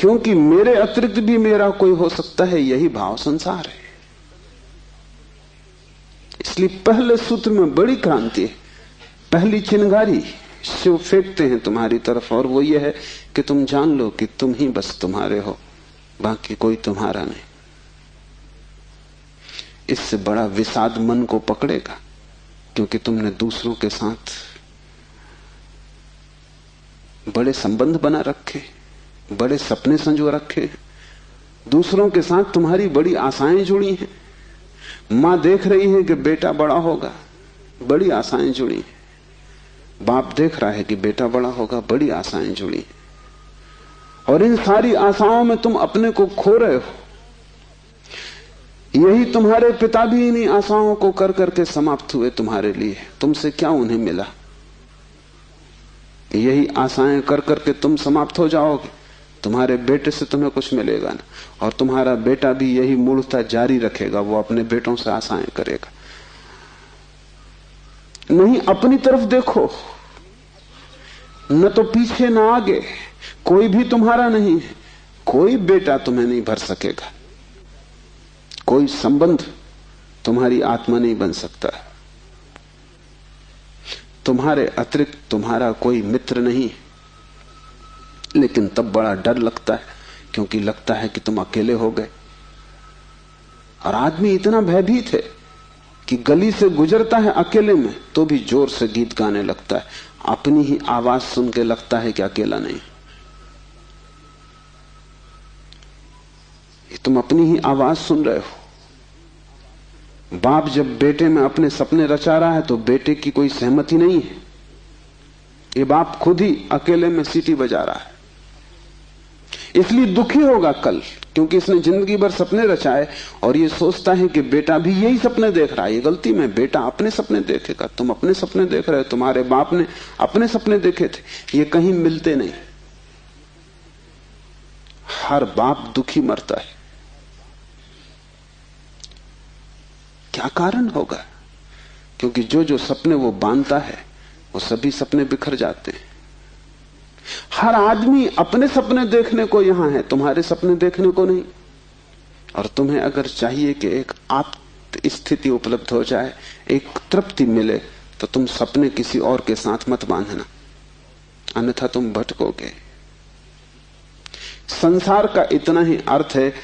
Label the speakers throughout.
Speaker 1: क्योंकि मेरे अतिरिक्त भी मेरा कोई हो सकता है, यही भाव संसार है। इसलिए पहले सूत्र में बड़ी क्रांति है। पहली चिंगारी शिव फेंकते हैं तुम्हारी तरफ, और वो ये है कि तुम जान लो कि तुम ही बस तुम्हारे हो, बाकी कोई तुम्हारा नहीं। इससे बड़ा विषाद मन को पकड़ेगा, क्योंकि तुमने दूसरों के साथ बड़े संबंध बना रखे, बड़े सपने संजो रखे, दूसरों के साथ तुम्हारी बड़ी आशाएं जुड़ी हैं। मां देख रही है कि बेटा बड़ा होगा, बड़ी आशाएं जुड़ी हैं। बाप देख रहा है कि बेटा बड़ा होगा, बड़ी आशाएं जुड़ी हैं। और इन सारी आशाओं में तुम अपने को खो रहे हो। यही तुम्हारे पिता भी इन्हीं आशाओं को कर करके समाप्त हुए तुम्हारे लिए। तुमसे क्या उन्हें मिला? यही आशाएं कर करके तुम समाप्त हो जाओगे। तुम्हारे बेटे से तुम्हें कुछ मिलेगा ना, और तुम्हारा बेटा भी यही मूर्खता जारी रखेगा। वो अपने बेटों से आशाएं करेगा। नहीं, अपनी तरफ देखो, न तो पीछे न आगे, कोई भी तुम्हारा नहीं है। कोई बेटा तुम्हें नहीं भर सकेगा, कोई संबंध तुम्हारी आत्मा नहीं बन सकता। तुम्हारे अतिरिक्त तुम्हारा कोई मित्र नहीं। लेकिन तब बड़ा डर लगता है, क्योंकि लगता है कि तुम अकेले हो गए। और आदमी इतना भयभीत है कि गली से गुजरता है अकेले में तो भी जोर से गीत गाने लगता है। अपनी ही आवाज सुन के लगता है कि अकेला नहीं। तुम अपनी ही आवाज सुन रहे हो। बाप जब बेटे में अपने सपने रचा रहा है तो बेटे की कोई सहमति नहीं है। ये बाप खुद ही अकेले में सीटी बजा रहा है। इसलिए दुखी होगा कल, क्योंकि इसने जिंदगी भर सपने रचाए और ये सोचता है कि बेटा भी यही सपने देख रहा है। ये गलती में, बेटा अपने सपने देखेगा। तुम अपने सपने देख रहे हो, तुम्हारे बाप ने अपने सपने देखे थे। ये कहीं मिलते नहीं। हर बाप दुखी मरता है। क्या कारण होगा? क्योंकि जो जो सपने वो बांधता है वो सभी सपने बिखर जाते हैं। हर आदमी अपने सपने देखने को यहां है, तुम्हारे सपने देखने को नहीं। और तुम्हें अगर चाहिए कि एक आत्म स्थिति उपलब्ध हो जाए, एक तृप्ति मिले, तो तुम सपने किसी और के साथ मत बांधना, अन्यथा तुम भटकोगे। संसार का इतना ही अर्थ है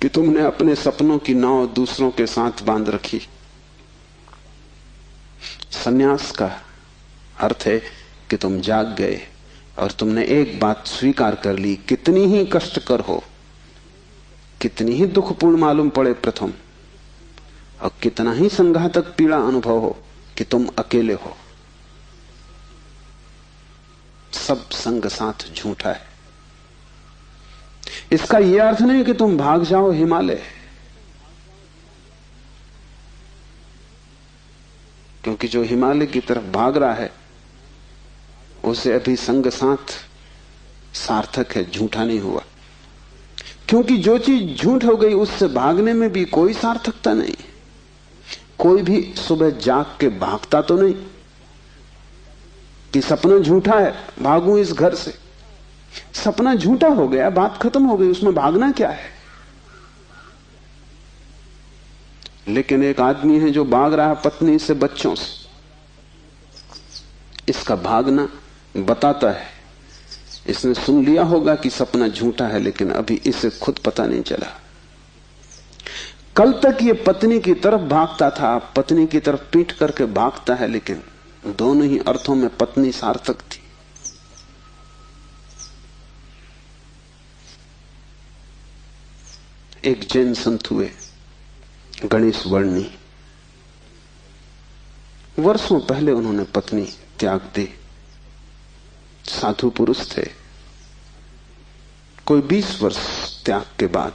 Speaker 1: कि तुमने अपने सपनों की नाव दूसरों के साथ बांध रखी। संन्यास का अर्थ है कि तुम जाग गए और तुमने एक बात स्वीकार कर ली, कितनी ही कष्टकर हो, कितनी ही दुखपूर्ण मालूम पड़े प्रथम, और कितना ही संघातक पीड़ा अनुभव हो, कि तुम अकेले हो। सब संग साथ झूठा है। इसका यह अर्थ नहीं कि तुम भाग जाओ हिमालय, क्योंकि जो हिमालय की तरफ भाग रहा है उसे अभी संग साथ सार्थक है, झूठा नहीं हुआ। क्योंकि जो चीज झूठ हो गई उससे भागने में भी कोई सार्थकता नहीं। कोई भी सुबह जाग के भागता तो नहीं कि सपना झूठा है, भागूं इस घर से। सपना झूठा हो गया, बात खत्म हो गई, उसमें भागना क्या है। लेकिन एक आदमी है जो भाग रहा है पत्नी से, बच्चों से। इसका भागना बताता है, इसने सुन लिया होगा कि सपना झूठा है, लेकिन अभी इसे खुद पता नहीं चला। कल तक ये पत्नी की तरफ भागता था, पत्नी की तरफ पीठ करके भागता है, लेकिन दोनों ही अर्थों में पत्नी सार्थक थी। एक जैन संत हुए, गणेश वर्णी। वर्षों पहले उन्होंने पत्नी त्याग दी। साधु पुरुष थे। कोई 20 वर्ष त्याग के बाद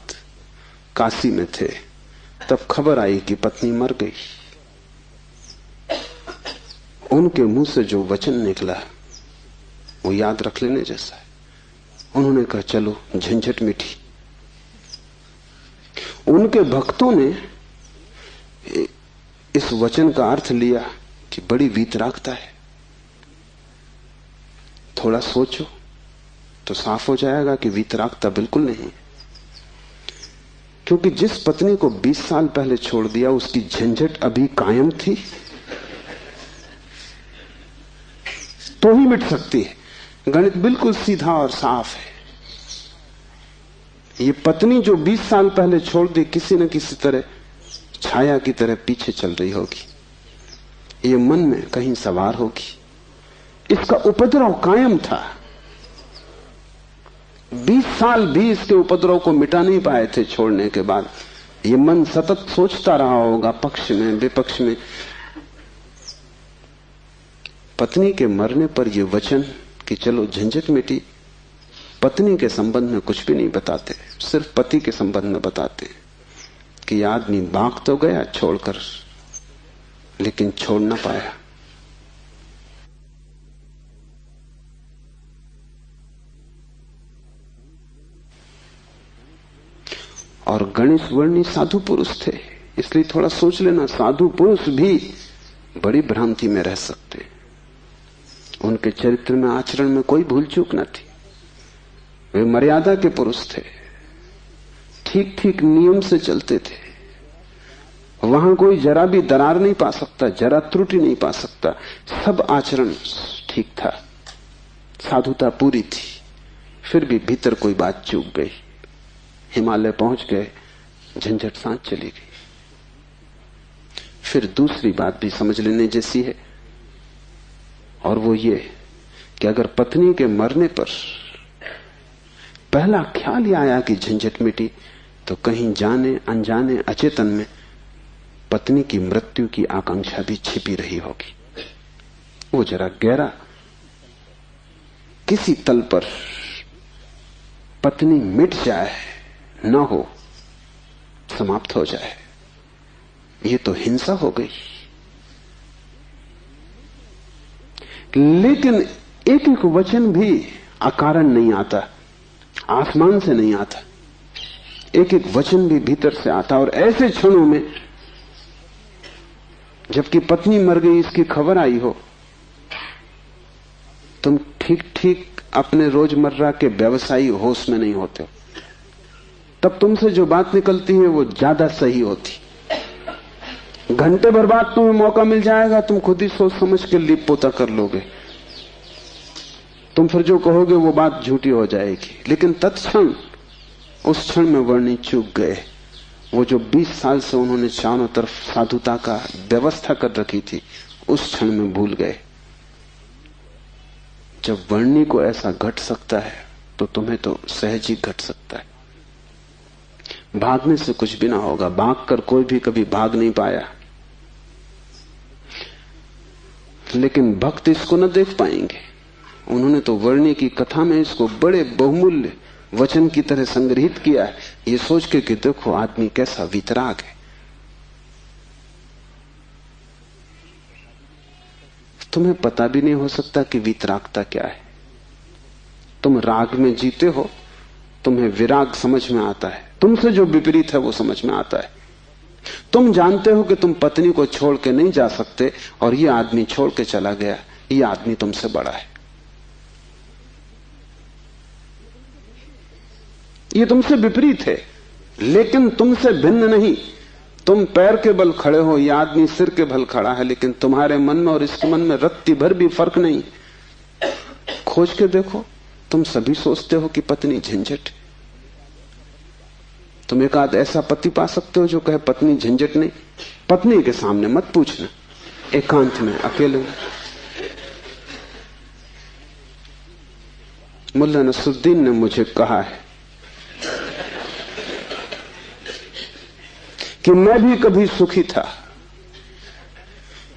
Speaker 1: काशी में थे, तब खबर आई कि पत्नी मर गई। उनके मुंह से जो वचन निकला वो याद रख लेने जैसा है। उन्होंने कहा, चलो झंझट मिटी। उनके भक्तों ने इस वचन का अर्थ लिया कि बड़ी वीतरागता है, थोड़ा सोचो। तो साफ हो जाएगा कि वीतरागता बिल्कुल नहीं। क्योंकि जिस पत्नी को 20 साल पहले छोड़ दिया उसकी झंझट अभी कायम थी तो ही मिट सकती है। गणित बिल्कुल सीधा और साफ है। ये पत्नी जो 20 साल पहले छोड़ दी किसी न किसी तरह छाया की तरह पीछे चल रही होगी, ये मन में कहीं सवार होगी। इसका उपद्रव कायम था। 20 साल भी इसके उपद्रव को मिटा नहीं पाए थे छोड़ने के बाद। ये मन सतत सोचता रहा होगा पक्ष में विपक्ष में। पत्नी के मरने पर ये वचन कि चलो झंझट मिटी, पत्नी के संबंध में कुछ भी नहीं बताते, सिर्फ पति के संबंध में बताते कि आदमी भाग तो गया छोड़कर, लेकिन छोड़ ना पाया। और गणेश वर्णी साधु पुरुष थे, इसलिए थोड़ा सोच लेना, साधु पुरुष भी बड़ी भ्रांति में रह सकते। उनके चरित्र में आचरण में कोई भूल चूक न थी। वे मर्यादा के पुरुष थे, ठीक ठीक नियम से चलते थे। वहां कोई जरा भी दरार नहीं पा सकता, जरा त्रुटि नहीं पा सकता। सब आचरण ठीक था, साधुता पूरी थी। फिर भी भीतर कोई बात चूक गई, हिमालय पहुंच गए, झंझट सांस चली गई। फिर दूसरी बात भी समझ लेने जैसी है, और वो ये कि अगर पत्नी के मरने पर पहला ख्याल ही आया कि झंझट मिटी, तो कहीं जाने अनजाने अचेतन में पत्नी की मृत्यु की आकांक्षा भी छिपी रही होगी। वो जरा गहरा किसी तल पर पत्नी मिट जाए, न हो, समाप्त हो जाए, ये तो हिंसा हो गई। लेकिन एक एक वचन भी अकारण नहीं आता, आसमान से नहीं आता। एक एक वचन भी भीतर से आता। और ऐसे क्षणों में जबकि पत्नी मर गई इसकी खबर आई हो, तुम ठीक ठीक अपने रोजमर्रा के व्यवसायी होश में नहीं होते हो, तब तुमसे जो बात निकलती है वो ज्यादा सही होती। घंटे भर बाद तुम्हें मौका मिल जाएगा, तुम खुद ही सोच समझ के लीप पोता कर लोगे। तुम फिर जो कहोगे वो बात झूठी हो जाएगी। लेकिन तत्क्षण उस क्षण में वर्णी चूक गए। वो जो 20 साल से उन्होंने चारों तरफ साधुता का व्यवस्था कर रखी थी, उस क्षण में भूल गए। जब वर्णी को ऐसा घट सकता है तो तुम्हें तो सहज ही घट सकता है। भागने से कुछ भी ना होगा, भागकर कोई भी कभी भाग नहीं पाया। लेकिन भक्त इसको न देख पाएंगे। उन्होंने तो वर्णी की कथा में इसको बड़े बहुमूल्य वचन की तरह संग्रहित किया है, ये सोच के कि देखो आदमी कैसा वीतराग है। तुम्हें पता भी नहीं हो सकता कि वीतरागता क्या है। तुम राग में जीते हो, तुम्हें विराग समझ में आता है, तुमसे जो विपरीत है वो समझ में आता है। तुम जानते हो कि तुम पत्नी को छोड़ के नहीं जा सकते, और ये आदमी छोड़ के चला गया, ये आदमी तुमसे बड़ा है, ये तुमसे विपरीत है, लेकिन तुमसे भिन्न नहीं। तुम पैर के बल खड़े हो, ये आदमी सिर के बल खड़ा है, लेकिन तुम्हारे मन में और इसके मन में रत्ती भर भी फर्क नहीं। खोज के देखो, तुम सभी सोचते हो कि पत्नी झंझट। तुम एक आध ऐसा पति पा सकते हो जो कहे पत्नी झंझट नहीं। पत्नी के सामने मत पूछना, एकांत में अकेले। मुल्ला नसरुद्दीन ने मुझे कहा है कि मैं भी कभी सुखी था,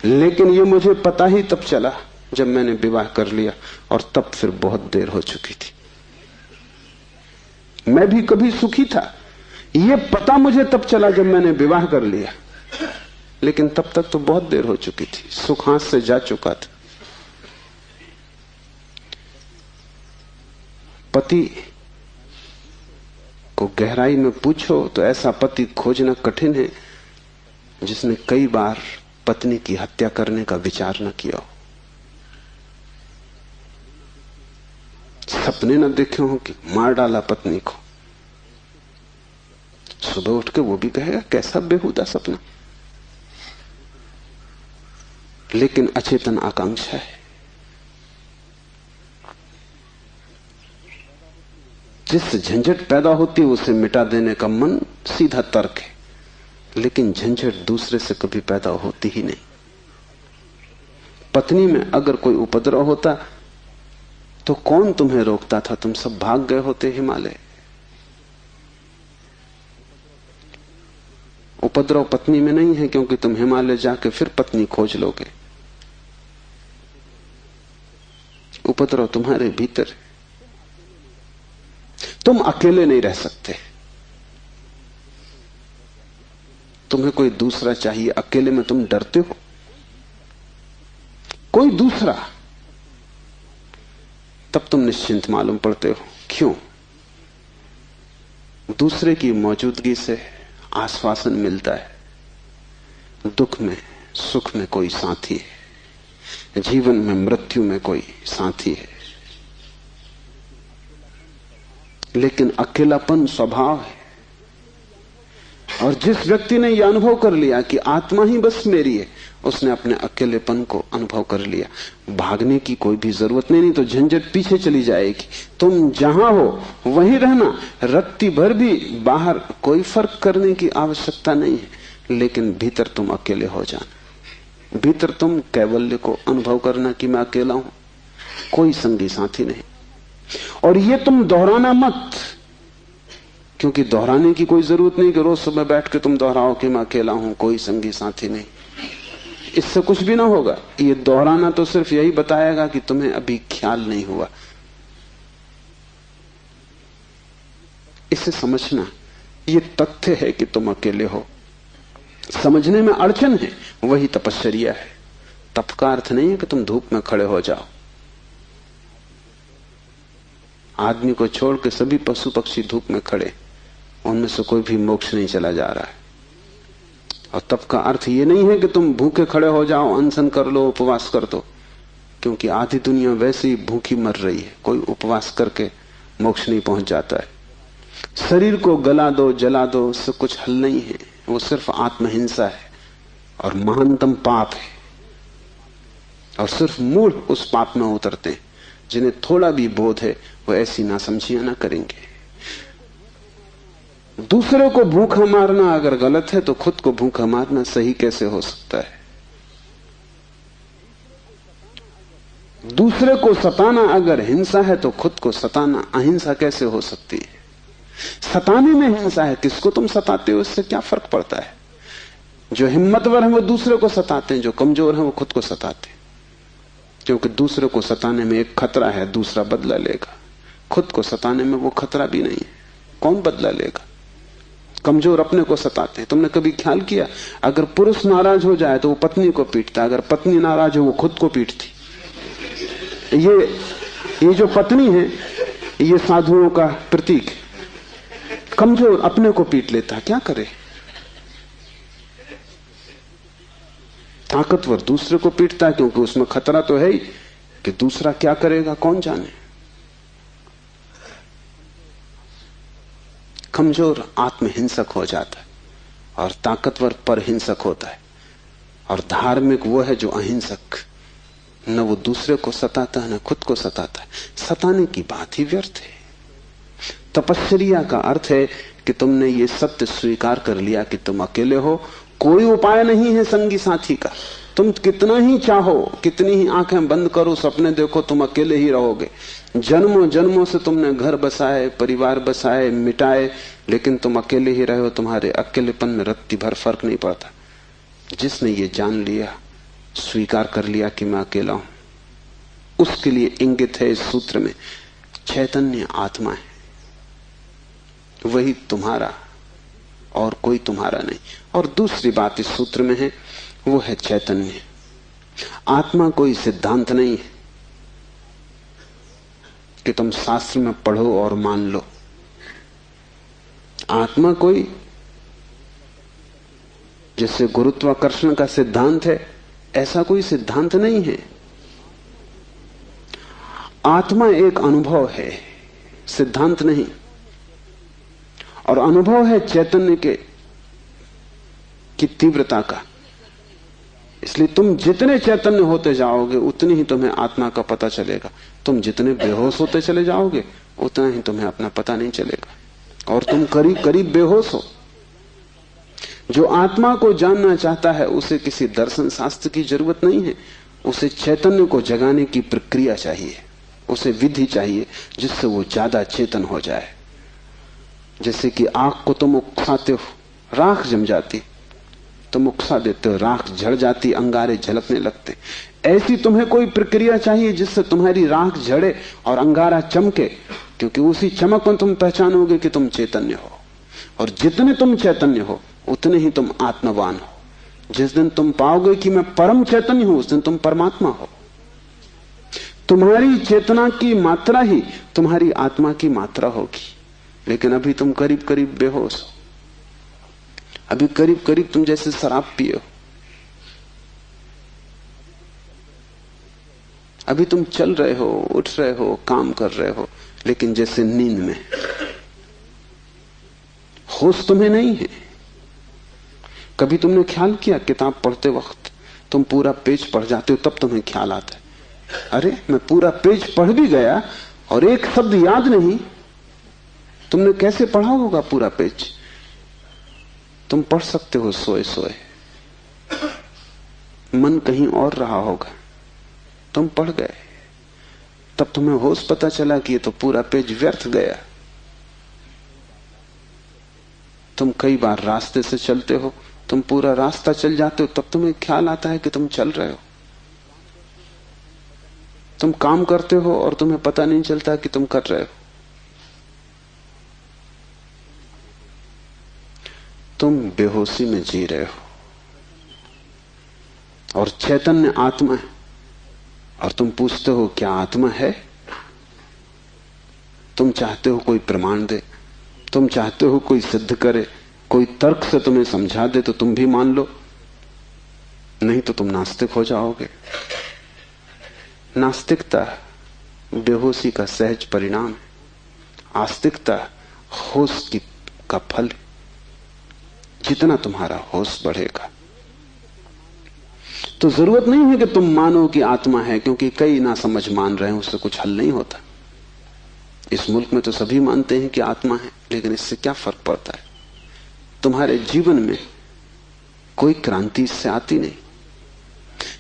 Speaker 1: लेकिन ये मुझे पता ही तब चला जब मैंने विवाह कर लिया, और तब फिर बहुत देर हो चुकी थी। मैं भी कभी सुखी था, ये पता मुझे तब चला जब मैंने विवाह कर लिया, लेकिन तब तक तो बहुत देर हो चुकी थी, सुख हाथ से जा चुका था। पति को गहराई में पूछो तो ऐसा पति खोजना कठिन है जिसने कई बार पत्नी की हत्या करने का विचार न किया हो। सपने न देखे हो कि मार डाला पत्नी को, सुबह उठ के वो भी कहेगा कैसा बेहुदा सपना। लेकिन अचेतन आकांक्षा है। जिससे झंझट पैदा होती है उसे मिटा देने का मन सीधा तर्क है, लेकिन झंझट दूसरे से कभी पैदा होती ही नहीं। पत्नी में अगर कोई उपद्रव होता तो कौन तुम्हें रोकता था? तुम सब भाग गए होते हिमालय। उपद्रव पत्नी में नहीं है, क्योंकि तुम हिमालय जाके फिर पत्नी खोज लोगे। उपद्रव तुम्हारे भीतर है। तुम अकेले नहीं रह सकते, तुम्हें कोई दूसरा चाहिए। अकेले में तुम डरते हो, कोई दूसरा, तब तुम निश्चिंत मालूम पड़ते हो। क्यों? दूसरे की मौजूदगी से आश्वासन मिलता है। दुख में सुख में कोई साथी है, जीवन में मृत्यु में कोई साथी है। लेकिन अकेलापन स्वभाव है। और जिस व्यक्ति ने यह अनुभव कर लिया कि आत्मा ही बस मेरी है, उसने अपने अकेलेपन को अनुभव कर लिया। भागने की कोई भी जरूरत नहीं तो झंझट पीछे चली जाएगी। तुम जहां हो वहीं रहना, रत्ती भर भी बाहर कोई फर्क करने की आवश्यकता नहीं है, लेकिन भीतर तुम अकेले हो जाना। भीतर तुम कैवल्य को अनुभव करना कि मैं अकेला हूं, कोई संगी साथी नहीं। और ये तुम दोहराना मत, क्योंकि दोहराने की कोई जरूरत नहीं कि रोज सुबह बैठ के तुम दोहराओ कि मैं अकेला हूं, कोई संगी साथी नहीं। इससे कुछ भी ना होगा। ये दोहराना तो सिर्फ यही बताएगा कि तुम्हें अभी ख्याल नहीं हुआ। इसे समझना, ये तथ्य है कि तुम अकेले हो। समझने में अड़चन है, वही तपश्चर्या है। तप का अर्थ नहीं है कि तुम धूप में खड़े हो जाओ। आदमी को छोड़ के सभी पशु पक्षी धूप में खड़े, उनमें से कोई भी मोक्ष नहीं चला जा रहा है। और तप का अर्थ ये नहीं है कि तुम भूखे खड़े हो जाओ, अनशन कर लो, उपवास कर दो, क्योंकि आधी दुनिया वैसे ही भूखी मर रही है। कोई उपवास करके मोक्ष नहीं पहुंच जाता है। शरीर को गला दो, जला दो, उससे कुछ हल नहीं है। वो सिर्फ आत्महिंसा है और महानतम पाप है। और सिर्फ मूढ़ उस पाप में उतरते हैं। जिन्हें थोड़ा भी बोध है वो ऐसी नासमझियां ना करेंगे। दूसरे को भूखा मारना अगर गलत है तो खुद को भूखा मारना सही कैसे हो सकता है? दूसरे को सताना अगर हिंसा है तो खुद को सताना अहिंसा कैसे हो सकती है? सताने में हिंसा है, किसको तुम सताते हो इससे क्या फर्क पड़ता है? जो हिम्मतवर है वो दूसरे को सताते हैं, जो कमजोर है वो खुद को सताते हैं। क्योंकि दूसरे को सताने में एक खतरा है, दूसरा बदला लेगा। खुद को सताने में वो खतरा भी नहीं है, कौन बदला लेगा? कमजोर अपने को सताते हैं। तुमने कभी ख्याल किया, अगर पुरुष नाराज हो जाए तो वो पत्नी को पीटता, अगर पत्नी नाराज हो वो खुद को पीटती। ये जो पत्नी है ये साधुओं का प्रतीक है। कमजोर अपने को पीट लेता, क्या करे? ताकतवर दूसरे को पीटता है, क्योंकि उसमें खतरा तो है ही कि दूसरा क्या करेगा कौन जाने। कमजोर आत्महिंसक हो जाता है और ताकतवर परहिंसक होता है। और धार्मिक वो है जो अहिंसक, न वो दूसरे को सताता है न खुद को सताता है। सताने की बात ही व्यर्थ है। तपश्चर्या का अर्थ है कि तुमने ये सत्य स्वीकार कर लिया कि तुम अकेले हो, कोई उपाय नहीं है संगी साथी का। तुम कितना ही चाहो, कितनी ही आंखें बंद करो, सपने देखो, तुम अकेले ही रहोगे। जन्मों जन्मों से तुमने घर बसाए, परिवार बसाए, मिटाए, लेकिन तुम अकेले ही रहे हो। तुम्हारे अकेलेपन में रत्ती भर फर्क नहीं पड़ता। जिसने ये जान लिया, स्वीकार कर लिया कि मैं अकेला हूं, उसके लिए इंगित है इस सूत्र में चैतन्य आत्मा है, वही तुम्हारा और कोई तुम्हारा नहीं। और दूसरी बात इस सूत्र में है, वो है चैतन्य। आत्मा कोई सिद्धांत नहीं है कि तुम शास्त्र में पढ़ो और मान लो। आत्मा कोई, जैसे गुरुत्वाकर्षण का सिद्धांत है, ऐसा कोई सिद्धांत नहीं है। आत्मा एक अनुभव है, सिद्धांत नहीं। और अनुभव है चैतन्य की तीव्रता का। इसलिए तुम जितने चैतन्य होते जाओगे उतनी ही तुम्हें आत्मा का पता चलेगा। तुम जितने बेहोश होते चले जाओगे उतना ही तुम्हें अपना पता नहीं चलेगा, और तुम करीब करीब बेहोश हो। जो आत्मा को जानना चाहता है उसे किसी दर्शन शास्त्र की जरूरत नहीं है, उसे चैतन्य को जगाने की प्रक्रिया चाहिए, उसे विधि चाहिए जिससे वो ज्यादा चेतन हो जाए। जैसे कि आग को तुम उकसाते हो, राख जम जाती, तुम उकसा देते हो, राख झड़ जाती, अंगारे झलकने लगते। ऐसी तुम्हें कोई प्रक्रिया चाहिए जिससे तुम्हारी राख झड़े और अंगारा चमके, क्योंकि उसी चमक में तुम पहचानोगे कि तुम चैतन्य हो। और जितने तुम चैतन्य हो उतने ही तुम आत्मवान हो। जिस दिन तुम पाओगे कि मैं परम चैतन्य हूं, उस दिन तुम परमात्मा हो। तुम्हारी चेतना की मात्रा ही तुम्हारी आत्मा की मात्रा होगी। लेकिन अभी तुम करीब करीब बेहोश हो, अभी करीब करीब तुम जैसे शराब पिए हो, अभी तुम चल रहे हो, उठ रहे हो, काम कर रहे हो, लेकिन जैसे नींद में। होश तुम्हें नहीं है। कभी तुमने ख्याल किया, किताब पढ़ते वक्त तुम पूरा पेज पढ़ जाते हो, तब तुम्हें ख्याल आता है, अरे मैं पूरा पेज पढ़ भी गया और एक शब्द याद नहीं। तुमने कैसे पढ़ा होगा पूरा पेज? तुम पढ़ सकते हो सोए सोए, मन कहीं और रहा होगा, तुम पढ़ गए, तब तुम्हें होश पता चला कि ये तो पूरा पेज व्यर्थ गया। तुम कई बार रास्ते से चलते हो, तुम पूरा रास्ता चल जाते हो, तब तुम्हें ख्याल आता है कि तुम चल रहे हो। तुम काम करते हो और तुम्हें पता नहीं चलता कि तुम कर रहे हो। तुम बेहोशी में जी रहे हो, और चैतन्य आत्मा है। और तुम पूछते हो क्या आत्मा है? तुम चाहते हो कोई प्रमाण दे, तुम चाहते हो कोई सिद्ध करे, कोई तर्क से तुम्हें समझा दे तो तुम भी मान लो, नहीं तो तुम नास्तिक हो जाओगे। नास्तिकता बेहोशी का सहज परिणाम है, आस्तिकता होश का फल। जितना तुम्हारा होश बढ़ेगा, तो जरूरत नहीं है कि तुम मानो कि आत्मा है, क्योंकि कई ना समझ मान रहे हैं, उससे कुछ हल नहीं होता। इस मुल्क में तो सभी मानते हैं कि आत्मा है, लेकिन इससे क्या फर्क पड़ता है? तुम्हारे जीवन में कोई क्रांति इससे आती नहीं।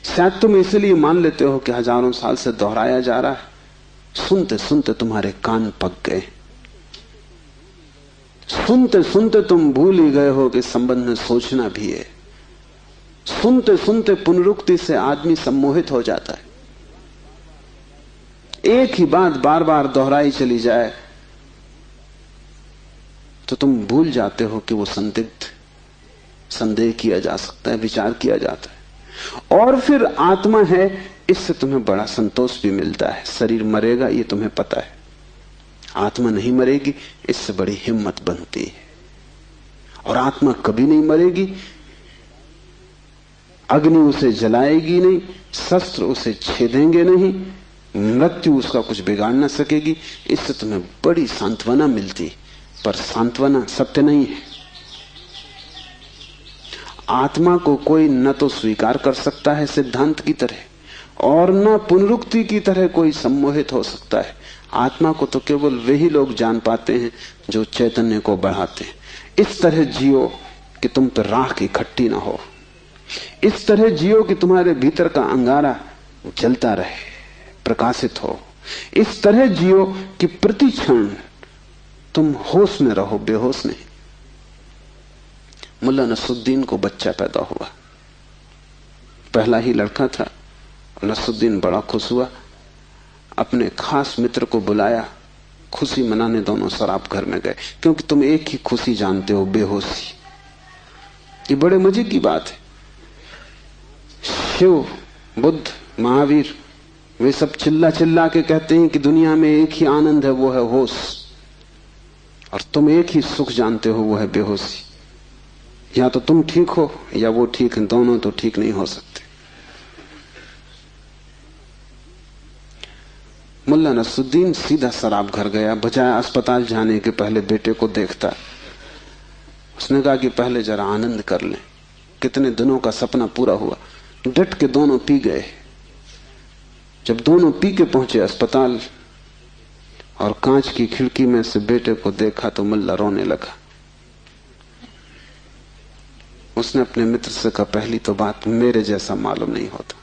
Speaker 1: शायद तुम इसलिए मान लेते हो कि हजारों साल से दोहराया जा रहा है। सुनते सुनते तुम्हारे कान पक गए, सुनते सुनते तुम भूल ही गए हो कि संबंध में सोचना भी है। सुनते सुनते पुनरुक्ति से आदमी सम्मोहित हो जाता है। एक ही बात बार बार दोहराई चली जाए तो तुम भूल जाते हो कि वो संदेह किया जा सकता है, विचार किया जाता है। और फिर आत्मा है, इससे तुम्हें बड़ा संतोष भी मिलता है। शरीर मरेगा ये तुम्हें पता है, आत्मा नहीं मरेगी, इससे बड़ी हिम्मत बनती है। और आत्मा कभी नहीं मरेगी, अग्नि उसे जलाएगी नहीं, शस्त्र उसे छेदेंगे नहीं, मृत्यु उसका कुछ बिगाड़ ना सकेगी। इससे तुम्हें बड़ी सांत्वना मिलती, पर सांत्वना सत्य नहीं है। आत्मा को कोई न तो स्वीकार कर सकता है सिद्धांत की तरह, और न पुनरुक्ति की तरह कोई सम्मोहित हो सकता है। आत्मा को तो केवल वही लोग जान पाते हैं जो चैतन्य को बढ़ाते हैं। इस तरह जियो कि तुम पर राख इकट्ठी ना हो, इस तरह जियो कि तुम्हारे भीतर का अंगारा जलता रहे, प्रकाशित हो। इस तरह जियो कि प्रति क्षण तुम होश में रहो, बेहोश नहीं। मुल्ला नसरुद्दीन को बच्चा पैदा हुआ, पहला ही लड़का था। नसरुद्दीन बड़ा खुश हुआ, अपने खास मित्र को बुलाया, खुशी मनाने दोनों शराब घर में गए। क्योंकि तुम एक ही खुशी जानते हो, बेहोशी। ये बड़े मजे की बात है। शिव, बुद्ध, महावीर, वे सब चिल्ला चिल्ला के कहते हैं कि दुनिया में एक ही आनंद है, वो है होश। और तुम एक ही सुख जानते हो, वो है बेहोशी। या तो तुम ठीक हो या वो ठीक है, दोनों तो ठीक नहीं हो सकते। मुल्ला नसरुद्दीन सीधा शराब घर गया, बजाय अस्पताल जाने के पहले बेटे को देखता। उसने कहा कि पहले जरा आनंद कर लें, कितने दिनों का सपना पूरा हुआ। डट के दोनों पी गए। जब दोनों पी के पहुंचे अस्पताल और कांच की खिड़की में से बेटे को देखा तो मुल्ला रोने लगा। उसने अपने मित्र से कहा, पहली तो बात मेरे जैसा मालूम नहीं होता।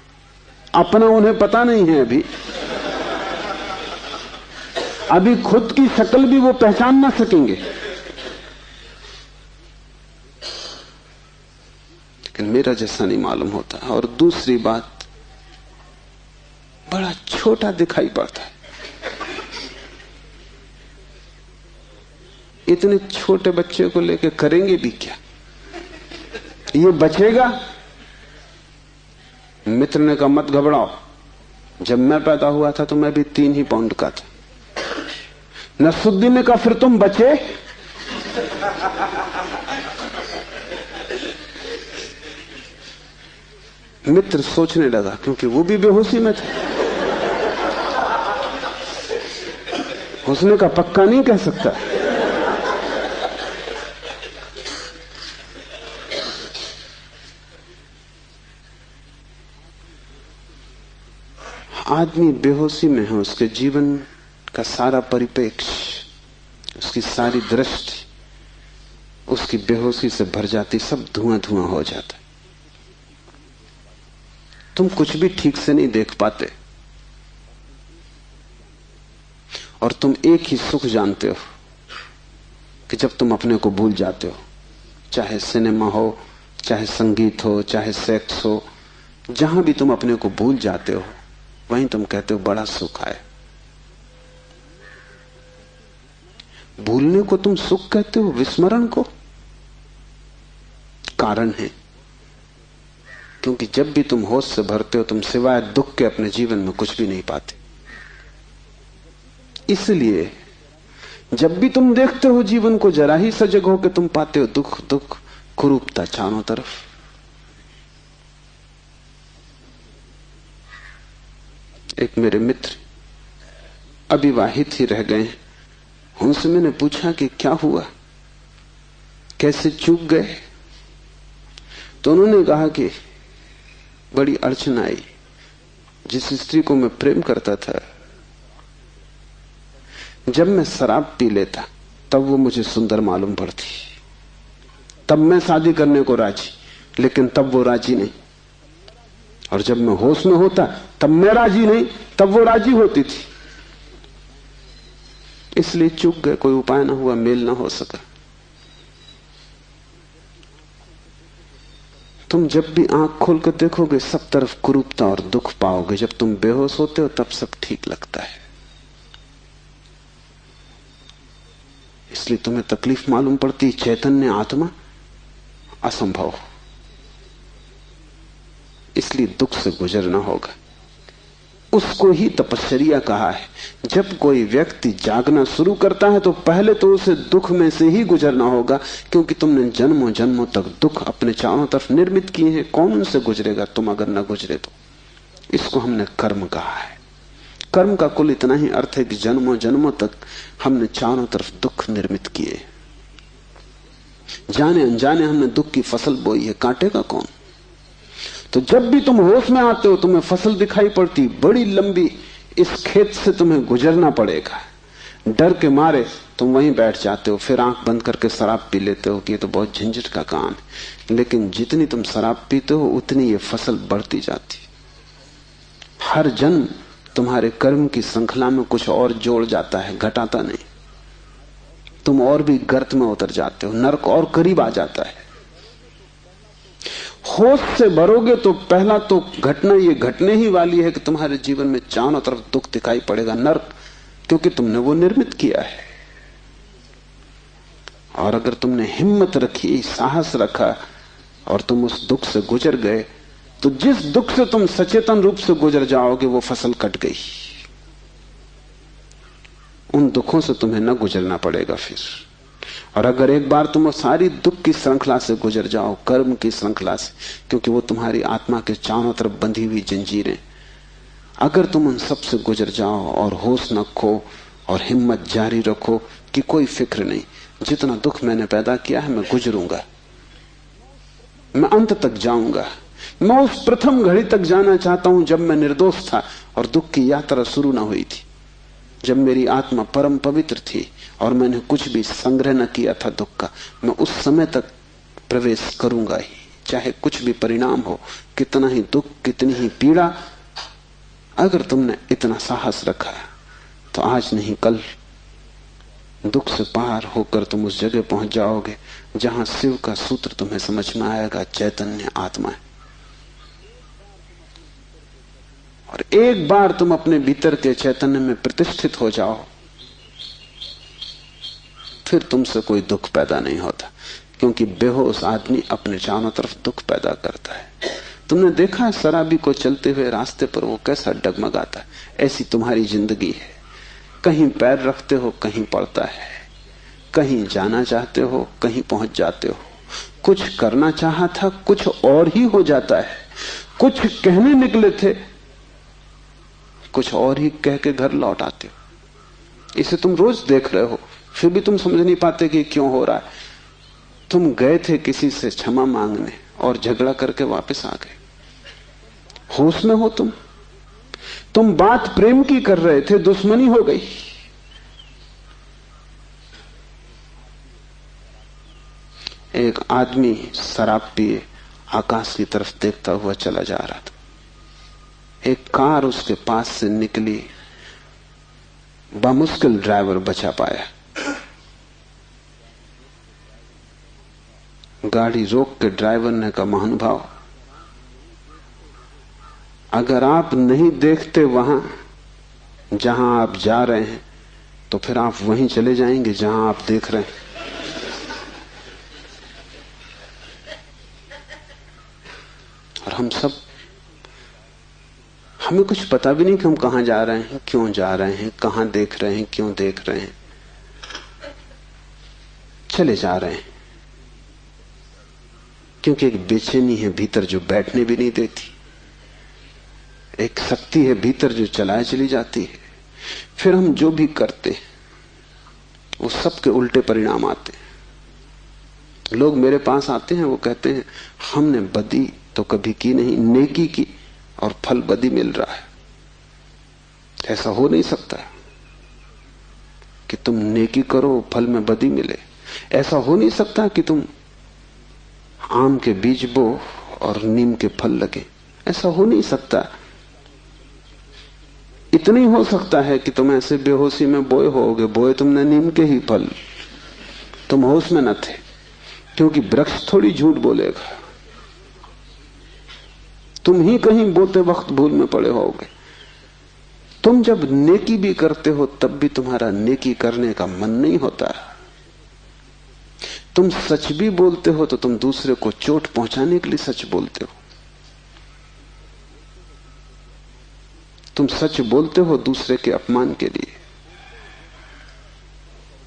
Speaker 1: अपना उन्हें पता नहीं है, अभी खुद की शक्ल भी वो पहचान ना सकेंगे, लेकिन मेरा जैसा नहीं मालूम होता। और दूसरी बात, बड़ा छोटा दिखाई पड़ता है। इतने छोटे बच्चे को लेके करेंगे भी क्या? ये बचेगा? मित्र ने कहा, मत घबराओ, जब मैं पैदा हुआ था तो मैं भी 3 ही पाउंड का था। नसरुद्दीन ने कहा, फिर तुम बचे? मित्र सोचने लगा, क्योंकि वो भी बेहोशी में था। उसने कहा, पक्का नहीं कह सकता। आदमी बेहोशी में है, उसके जीवन का सारा परिप्रेक्ष्य, उसकी सारी दृष्टि उसकी बेहोशी से भर जाती, सब धुआं धुआं हो जाता। तुम कुछ भी ठीक से नहीं देख पाते, और तुम एक ही सुख जानते हो कि जब तुम अपने को भूल जाते हो, चाहे सिनेमा हो, चाहे संगीत हो, चाहे सेक्स हो, जहां भी तुम अपने को भूल जाते हो वहीं तुम कहते हो बड़ा सुख आए। भूलने को तुम सुख कहते हो, विस्मरण को? कारण है, क्योंकि जब भी तुम होश से भरते हो तुम सिवाय दुख के अपने जीवन में कुछ भी नहीं पाते। इसलिए जब भी तुम देखते हो जीवन को, जरा ही सजग हो के तुम पाते हो दुख दुख, कुरूपता चारों तरफ। एक मेरे मित्र अविवाहित ही रह गए, उनसे मैंने पूछा कि क्या हुआ, कैसे चूक गए? तो उन्होंने कहा कि बड़ी अड़चन आई। जिस स्त्री को मैं प्रेम करता था, जब मैं शराब पी लेता तब वो मुझे सुंदर मालूम पड़ती, तब मैं शादी करने को राजी, लेकिन तब वो राजी नहीं। और जब मैं होश में होता तब मैं राजी नहीं, तब वो राजी होती थी। इसलिए चूक गए, कोई उपाय ना हुआ, मेल ना हो सका। तुम जब भी आंख खोल कर देखोगे सब तरफ कुरूपता और दुख पाओगे। जब तुम बेहोश होते हो तब सब ठीक लगता है। इसलिए तुम्हें तकलीफ मालूम पड़ती, चैतन्य आत्मा असंभव। इसलिए दुख से गुजरना होगा। उसको ही तपश्चर्या कहा है। जब कोई व्यक्ति जागना शुरू करता है तो पहले तो उसे दुख में से ही गुजरना होगा, क्योंकि तुमने जन्मों जन्मों तक दुख अपने चारों तरफ निर्मित किए हैं। कौन उनसे गुजरेगा तुम अगर न गुजरे तो? इसको हमने कर्म कहा है। कर्म का कुल इतना ही अर्थ है कि जन्मों जन्मों तक हमने चारों तरफ दुख निर्मित किए, जाने अनजाने हमने दुख की फसल बोई है, काटेगा कौन? तो जब भी तुम होश में आते हो तुम्हें फसल दिखाई पड़ती, बड़ी लंबी, इस खेत से तुम्हें गुजरना पड़ेगा। डर के मारे तुम वहीं बैठ जाते हो, फिर आंख बंद करके शराब पी लेते हो कि ये तो बहुत झंझट का काम है। लेकिन जितनी तुम शराब पीते हो उतनी ये फसल बढ़ती जाती। हर जन्म तुम्हारे कर्म की श्रृंखला में कुछ और जोड़ जाता है, घटाता नहीं। तुम और भी गर्त में उतर जाते हो, नरक और करीब आ जाता है। होश से भरोगे तो पहला तो घटना ये घटने ही वाली है कि तुम्हारे जीवन में चारों तरफ दुख दिखाई पड़ेगा, नरक, क्योंकि तुमने वो निर्मित किया है। और अगर तुमने हिम्मत रखी, साहस रखा और तुम उस दुख से गुजर गए, तो जिस दुख से तुम सचेतन रूप से गुजर जाओगे वो फसल कट गई। उन दुखों से तुम्हें न गुजरना पड़ेगा फिर। और अगर एक बार तुम सारी दुख की श्रृंखला से गुजर जाओ, कर्म की श्रृंखला से, क्योंकि वो तुम्हारी आत्मा के चारों तरफ बंधी हुई जंजीरें, अगर तुम उन सब से गुजर जाओ और होश न खो और हिम्मत जारी रखो कि कोई फिक्र नहीं, जितना दुख मैंने पैदा किया है मैं गुजरूंगा, मैं अंत तक जाऊंगा। मैं उस प्रथम घड़ी तक जाना चाहता हूं जब मैं निर्दोष था और दुख की यात्रा शुरू ना हुई थी, जब मेरी आत्मा परम पवित्र थी और मैंने कुछ भी संग्रह न किया था दुख का। मैं उस समय तक प्रवेश करूंगा ही, चाहे कुछ भी परिणाम हो, कितना ही दुख, कितनी ही पीड़ा। अगर तुमने इतना साहस रखा तो आज नहीं कल दुख से पार होकर तुम उस जगह पहुंच जाओगे जहां शिव का सूत्र तुम्हें समझ में आएगा, चैतन्य आत्मा है। और एक बार तुम अपने भीतर के चैतन्य में प्रतिष्ठित हो जाओ, फिर तुमसे कोई दुख पैदा नहीं होता, क्योंकि बेहोश आदमी अपने चारों तरफ दुख पैदा करता है। तुमने देखा है शराबी को चलते हुए रास्ते पर वो कैसा डगमगाता है? ऐसी तुम्हारी जिंदगी है, कहीं पैर रखते हो कहीं पड़ता है, कहीं जाना चाहते हो कहीं पहुंच जाते हो, कुछ करना चाहा था कुछ और ही हो जाता है, कुछ कहने निकले थे कुछ और ही कह के घर लौट आते हो। इसे तुम रोज देख रहे हो, फिर भी तुम समझ नहीं पाते कि क्यों हो रहा है। तुम गए थे किसी से क्षमा मांगने और झगड़ा करके वापस आ गए। होश में हो तुम बात प्रेम की कर रहे थे, दुश्मनी हो गई। एक आदमी शराब पिए आकाश की तरफ देखता हुआ चला जा रहा था। एक कार उसके पास से निकली, बामुश्किल ड्राइवर बचा पाया। गाड़ी रोक के ड्राइवर ने कहा, महानुभाव, अगर आप नहीं देखते वहां जहां आप जा रहे हैं तो फिर आप वहीं चले जाएंगे जहां आप देख रहे हैं। और हमें कुछ पता भी नहीं कि हम कहां जा रहे हैं, क्यों जा रहे हैं, कहां देख रहे हैं, क्यों देख रहे हैं, चले जा रहे हैं। क्योंकि एक बेचैनी है भीतर जो बैठने भी नहीं देती, एक शक्ति है भीतर जो चलाए चली जाती है। फिर हम जो भी करते वो सबके उल्टे परिणाम आते हैं। लोग मेरे पास आते हैं, वो कहते हैं हमने बदी तो कभी की नहीं, नेकी की और फल बदी मिल रहा है। ऐसा हो नहीं सकता कि तुम नेकी करो फल में बदी मिले। ऐसा हो नहीं सकता कि तुम आम के बीज बो और नीम के फल लगे। ऐसा हो नहीं सकता। इतना ही हो सकता है कि तुम ऐसे बेहोशी में बोए होगे, बोए तुमने नीम के ही फल, तुम होश में न थे, क्योंकि वृक्ष थोड़ी झूठ बोलेगा। तुम ही कहीं बोते वक्त भूल में पड़े होगे। तुम जब नेकी भी करते हो तब भी तुम्हारा नेकी करने का मन नहीं होता। तुम सच भी बोलते हो तो तुम दूसरे को चोट पहुंचाने के लिए सच बोलते हो। तुम सच बोलते हो दूसरे के अपमान के लिए।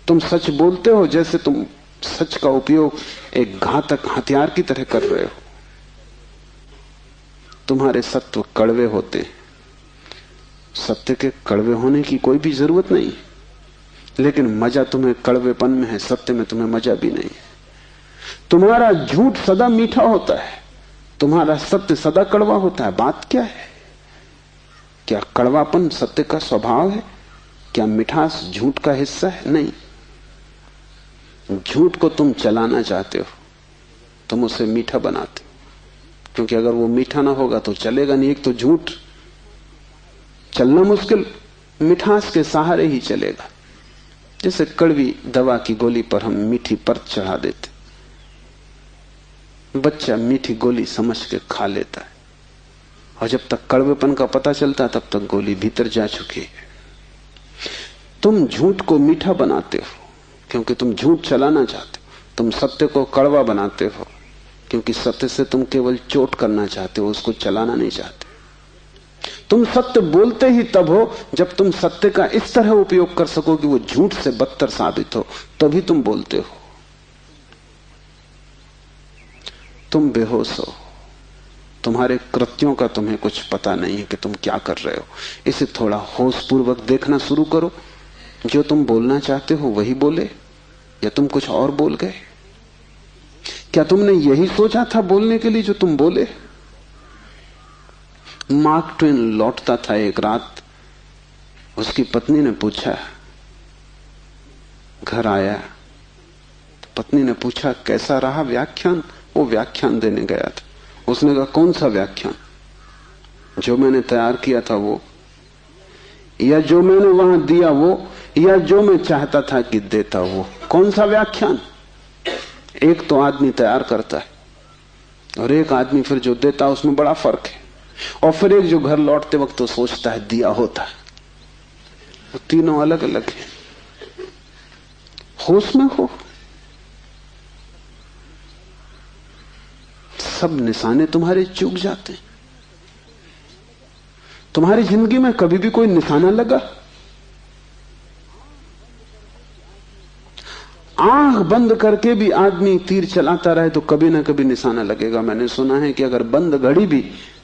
Speaker 1: तुम सच बोलते हो जैसे तुम सच का उपयोग एक घातक हथियार की तरह कर रहे हो। तुम्हारे सत्व कड़वे होते, सत्य के कड़वे होने की कोई भी जरूरत नहीं, लेकिन मजा तुम्हें कड़वेपन में है, सत्य में तुम्हें मजा भी नहीं है। तुम्हारा झूठ सदा मीठा होता है, तुम्हारा सत्य सदा कड़वा होता है। बात क्या है? क्या कड़वापन सत्य का स्वभाव है? क्या मिठास झूठ का हिस्सा है? नहीं। झूठ को तुम चलाना चाहते हो, तुम उसे मीठा बनाते हो, क्योंकि अगर वो मीठा ना होगा तो चलेगा नहीं। एक तो झूठ चलना मुश्किल, मिठास के सहारे ही चलेगा। जैसे कड़वी दवा की गोली पर हम मीठी परत चढ़ा देते, बच्चा मीठी गोली समझ के खा लेता है, और जब तक कड़वेपन का पता चलता है तब तक गोली भीतर जा चुकी है। तुम झूठ को मीठा बनाते हो क्योंकि तुम झूठ चलाना चाहते हो। तुम सत्य को कड़वा बनाते हो क्योंकि सत्य से तुम केवल चोट करना चाहते हो, उसको चलाना नहीं चाहते। तुम सत्य बोलते ही तब हो जब तुम सत्य का इस तरह उपयोग कर सको कि वो झूठ से बदतर साबित हो, तभी तुम बोलते हो। तुम बेहोश हो, तुम्हारे कृत्यों का तुम्हें कुछ पता नहीं है कि तुम क्या कर रहे हो। इसे थोड़ा होशपूर्वक देखना शुरू करो। जो तुम बोलना चाहते हो वही बोले या तुम कुछ और बोल गए? क्या तुमने यही सोचा था बोलने के लिए जो तुम बोले? मार्क ट्वेन लौटता था एक रात, उसकी पत्नी ने पूछा, घर आया तो पत्नी ने पूछा कैसा रहा व्याख्यान? वो व्याख्यान देने गया था। उसने कहा कौन सा व्याख्यान? जो मैंने तैयार किया था वो, या जो मैंने वहां दिया वो, या जो मैं चाहता था कि देता वो? कौन सा व्याख्यान? एक तो आदमी तैयार करता है और एक आदमी फिर जो देता है, उसमें बड़ा फर्क है। और फिर एक जो घर लौटते वक्त तो सोचता है दिया होता है। वो तीनों अलग अलग हैं। होश में हो। सब निशाने तुम्हारे चूक जाते हैं। तुम्हारी जिंदगी में कभी भी कोई निशाना लगा? आंख बंद करके भी आदमी तीर चलाता रहे तो कभी ना कभी निशाना लगेगा। मैंने सुना है कि अगर बंद घड़ी भी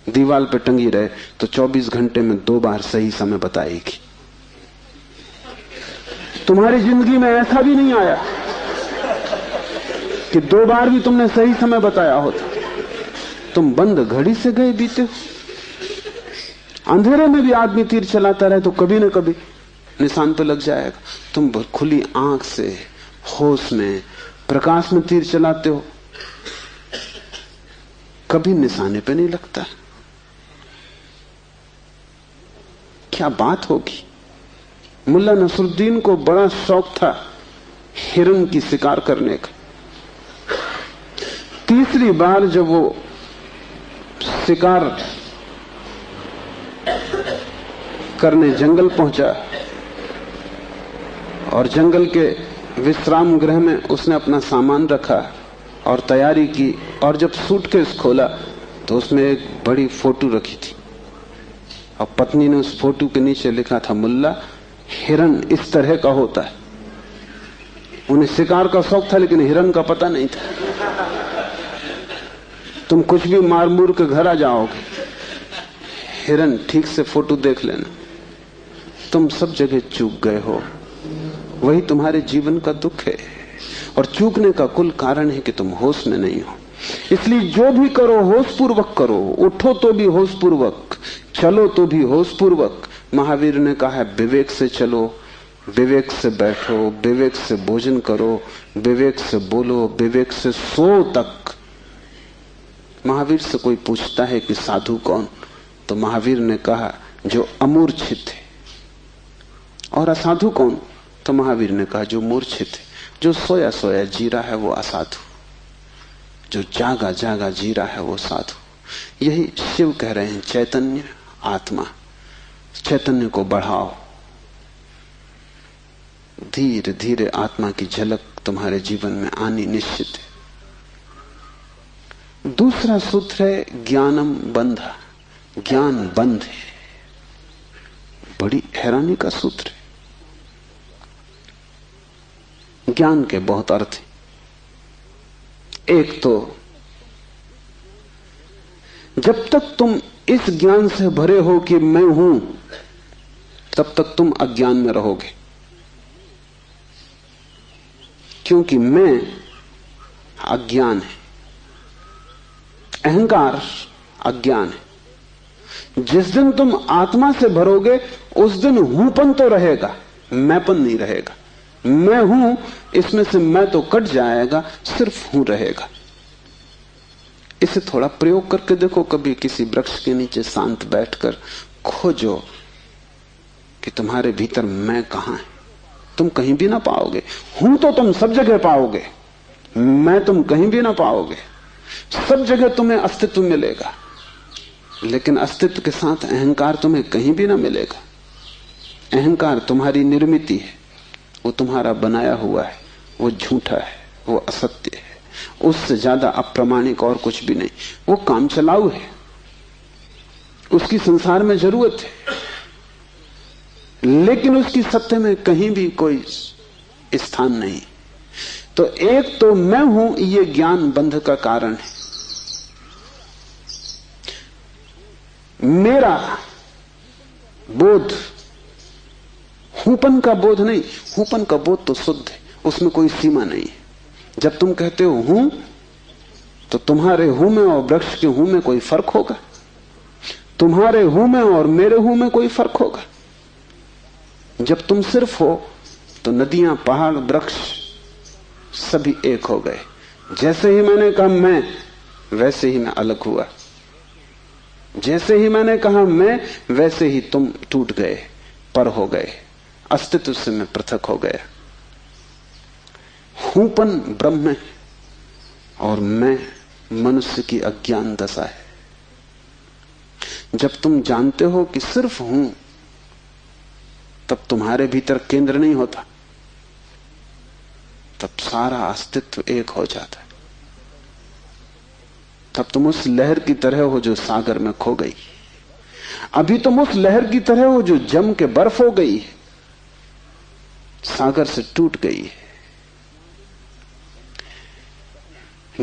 Speaker 1: दीवार पे टंगी रहे तो 24 घंटे में 2 बार सही समय बताएगी। तुम्हारी जिंदगी में ऐसा भी नहीं आया कि 2 बार भी तुमने सही समय बताया होता। तुम बंद घड़ी से गए बीते हो। अंधेरे में भी आदमी तीर चलाता रहे तो कभी ना कभी निशान पे लग जाएगा। तुम खुली आंख से होश में प्रकाश में तीर चलाते हो, कभी निशाने पे नहीं लगता। क्या बात होगी? मुल्ला नसरुद्दीन को बड़ा शौक था हिरन की शिकार करने का। तीसरी बार जब वो शिकार करने जंगल पहुंचा और जंगल के विश्राम गृह में उसने अपना सामान रखा और तैयारी की, और जब सूटकेस खोला तो उसमें एक बड़ी फोटो रखी थी और पत्नी ने उस फोटो के नीचे लिखा था, मुल्ला हिरन इस तरह का होता है। उन्हें शिकार का शौक था लेकिन हिरन का पता नहीं था। तुम कुछ भी मार मूर के घर आ जाओगे, हिरन ठीक से फोटो देख लेना। तुम सब जगह चूक गए हो। वही तुम्हारे जीवन का दुख है और चूकने का कुल कारण है कि तुम होश में नहीं हो। इसलिए जो भी करो होशपूर्वक करो। उठो तो भी होशपूर्वक, चलो तो भी होशपूर्वक। महावीर ने कहा है विवेक से चलो, विवेक से बैठो, विवेक से भोजन करो, विवेक से बोलो, विवेक से सो तक। महावीर से कोई पूछता है कि साधु कौन, तो महावीर ने कहा जो अमूर्छित है। और असाधु कौन, तो महावीर ने कहा जो मूर्छित है। जो सोया सोया जी रहा है वो असाधु, जो जागा जागा जी रहा है वो साधु। यही शिव कह रहे हैं, चैतन्य आत्मा। चैतन्य को बढ़ाओ। धीरे धीरे आत्मा की झलक तुम्हारे जीवन में आनी निश्चित है। दूसरा सूत्र है ज्ञानम बंधा। ज्ञान बंध है। बड़ी हैरानी का सूत्र है। ज्ञान के बहुत अर्थ हैं। एक तो जब तक तुम इस ज्ञान से भरे हो कि मैं हूं, तब तक तुम अज्ञान में रहोगे, क्योंकि मैं अज्ञान है, अहंकार अज्ञान है। जिस दिन तुम आत्मा से भरोगे उस दिन हूंपन तो रहेगा, मैंपन नहीं रहेगा। मैं हूं, इसमें से मैं तो कट जाएगा, सिर्फ हूं रहेगा। इसे थोड़ा प्रयोग करके देखो। कभी किसी वृक्ष के नीचे शांत बैठकर खोजो कि तुम्हारे भीतर मैं कहां है। तुम कहीं भी ना पाओगे। हूं तो तुम सब जगह पाओगे, मैं तुम कहीं भी ना पाओगे। सब जगह तुम्हें अस्तित्व मिलेगा, लेकिन अस्तित्व के साथ अहंकार तुम्हें कहीं भी ना मिलेगा। अहंकार तुम्हारी निर्मिति है, वो तुम्हारा बनाया हुआ है, वो झूठा है, वो असत्य है, उससे ज्यादा अप्रामाणिक और कुछ भी नहीं। वो काम चलाऊ है, उसकी संसार में जरूरत है, लेकिन उसकी सत्य में कहीं भी कोई स्थान नहीं। तो एक तो मैं हूं, ये ज्ञान बंध का कारण है। मेरा बोध, हूपन का बोध नहीं। हूपन का बोध तो शुद्ध है, उसमें कोई सीमा नहीं है। जब तुम कहते हो हूं, तो तुम्हारे हूं में और वृक्ष के हूं में कोई फर्क होगा? तुम्हारे हूं में और मेरे हूं में कोई फर्क होगा? जब तुम सिर्फ हो तो नदियां, पहाड़, वृक्ष सभी एक हो गए। जैसे ही मैंने कहा मैं, वैसे ही मैं अलग हुआ। जैसे ही मैंने कहा मैं, वैसे ही तुम टूट गए, पर हो गए, अस्तित्व से मैं पृथक हो गया। हूपन ब्रह्म है और मैं मनुष्य की अज्ञान दशा है। जब तुम जानते हो कि सिर्फ हूं, तब तुम्हारे भीतर केंद्र नहीं होता, तब सारा अस्तित्व एक हो जाता है। तब तुम उस लहर की तरह हो जो सागर में खो गई। अभी तुम उस लहर की तरह हो जो जम के बर्फ हो गई है, सागर से टूट गई है।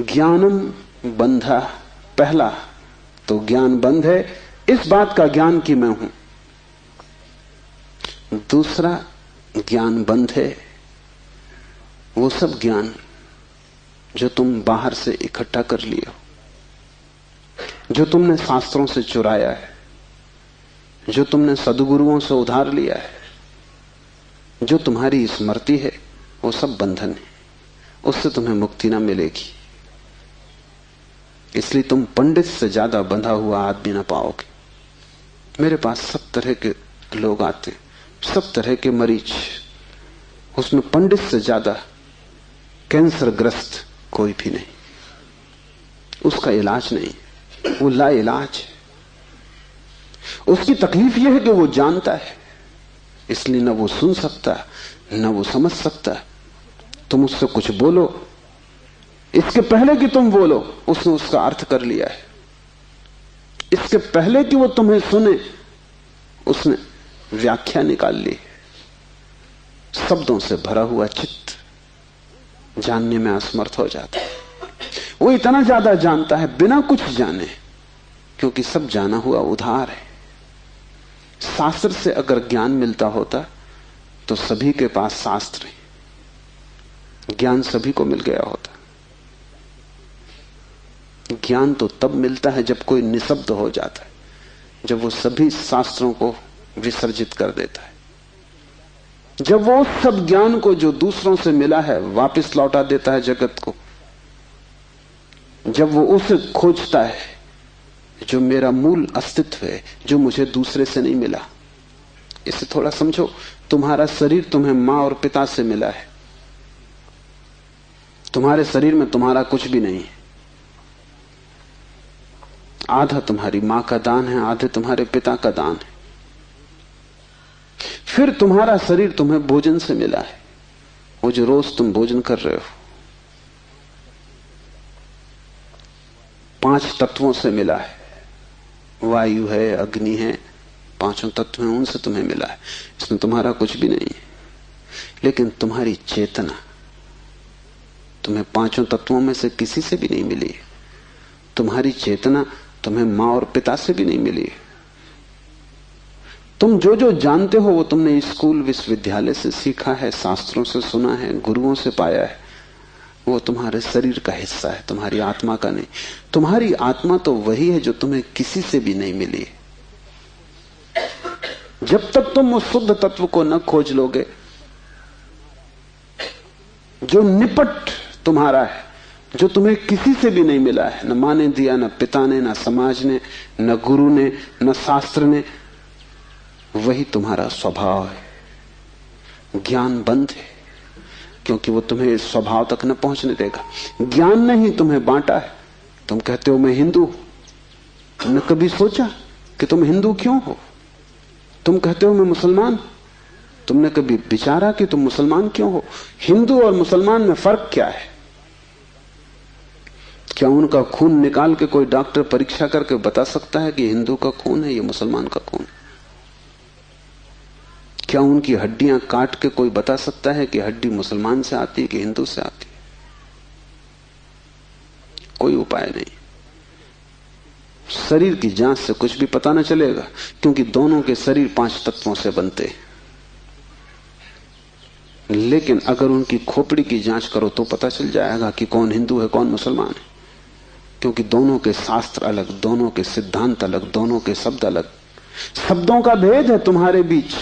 Speaker 1: ज्ञानम बंधा, पहला तो ज्ञान बंध है, इस बात का ज्ञान कि मैं हूं। दूसरा ज्ञान बंध है वो सब ज्ञान जो तुम बाहर से इकट्ठा कर लिए हो, जो तुमने शास्त्रों से चुराया है, जो तुमने सद्गुरुओं से उधार लिया है, जो तुम्हारी स्मृति है, वो सब बंधन है। उससे तुम्हें मुक्ति ना मिलेगी। इसलिए तुम पंडित से ज्यादा बंधा हुआ आदमी ना पाओगे। मेरे पास सब तरह के लोग आते हैं, सब तरह के मरीज, उसमें पंडित से ज्यादा कैंसर ग्रस्त कोई भी नहीं। उसका इलाज नहीं, वो ला इलाज है। उसकी तकलीफ यह है कि वो जानता है, इसलिए न वो सुन सकता न वो समझ सकता। तुम उससे कुछ बोलो, इसके पहले कि तुम बोलो उसने उसका अर्थ कर लिया है। इसके पहले कि वो तुम्हें सुने उसने व्याख्या निकाल ली। शब्दों से भरा हुआ चित्त जानने में असमर्थ हो जाता है। वो इतना ज्यादा जानता है बिना कुछ जाने, क्योंकि सब जाना हुआ उधार है। शास्त्र से अगर ज्ञान मिलता होता तो सभी के पास शास्त्र है, ज्ञान सभी को मिल गया होता। ज्ञान तो तब मिलता है जब कोई निशब्द हो जाता है, जब वो सभी शास्त्रों को विसर्जित कर देता है, जब वो उस सब ज्ञान को जो दूसरों से मिला है वापस लौटा देता है जगत को, जब वो उसे खोजता है जो मेरा मूल अस्तित्व है, जो मुझे दूसरे से नहीं मिला। इसे थोड़ा समझो, तुम्हारा शरीर तुम्हें मां और पिता से मिला है। तुम्हारे शरीर में तुम्हारा कुछ भी नहीं है। आधा तुम्हारी मां का दान है, आधे तुम्हारे पिता का दान है। फिर तुम्हारा शरीर तुम्हें भोजन से मिला है, वो जो रोज तुम भोजन कर रहे हो। 5 तत्वों से मिला है, वायु है, अग्नि है, 5 तत्व हैं, उनसे तुम्हें मिला है। इसमें तुम्हारा कुछ भी नहीं है। लेकिन तुम्हारी चेतना तुम्हें 5 तत्वों में से किसी से भी नहीं मिली है। तुम्हारी चेतना तुम्हें मां और पिता से भी नहीं मिली है। तुम जो जो जानते हो वो तुमने स्कूल विश्वविद्यालय से सीखा है, शास्त्रों से सुना है, गुरुओं से पाया है। वो तुम्हारे शरीर का हिस्सा है, तुम्हारी आत्मा का नहीं। तुम्हारी आत्मा तो वही है जो तुम्हें किसी से भी नहीं मिली। जब तक तुम उस शुद्ध तत्व को न खोज लोगे जो निपट तुम्हारा है, जो तुम्हें किसी से भी नहीं मिला है, न मां ने दिया, न पिता ने, न समाज ने, न गुरु ने, न शास्त्र ने, वही तुम्हारा स्वभाव है। ज्ञान बंद है क्योंकि वो तुम्हें इस स्वभाव तक न पहुंचने देगा। ज्ञान ने ही तुम्हें बांटा है। तुम कहते हो मैं हिंदू, तुमने कभी सोचा कि तुम हिंदू क्यों हो? तुम कहते हो मैं मुसलमान, तुमने कभी विचारा कि तुम मुसलमान क्यों हो? हिंदू और मुसलमान में फर्क क्या है? क्या उनका खून निकाल के कोई डॉक्टर परीक्षा करके बता सकता है कि हिंदू का खून है, ये मुसलमान का खून? क्या उनकी हड्डियां काट के कोई बता सकता है कि हड्डी मुसलमान से आती है कि हिंदू से आती है? कोई उपाय नहीं। शरीर की जांच से कुछ भी पता न चलेगा, क्योंकि दोनों के शरीर 5 तत्वों से बनते हैं। लेकिन अगर उनकी खोपड़ी की जांच करो तो पता चल जाएगा कि कौन हिंदू है कौन मुसलमान है, क्योंकि दोनों के शास्त्र अलग, दोनों के सिद्धांत अलग, दोनों के शब्द अलग। शब्दों का भेद है तुम्हारे बीच।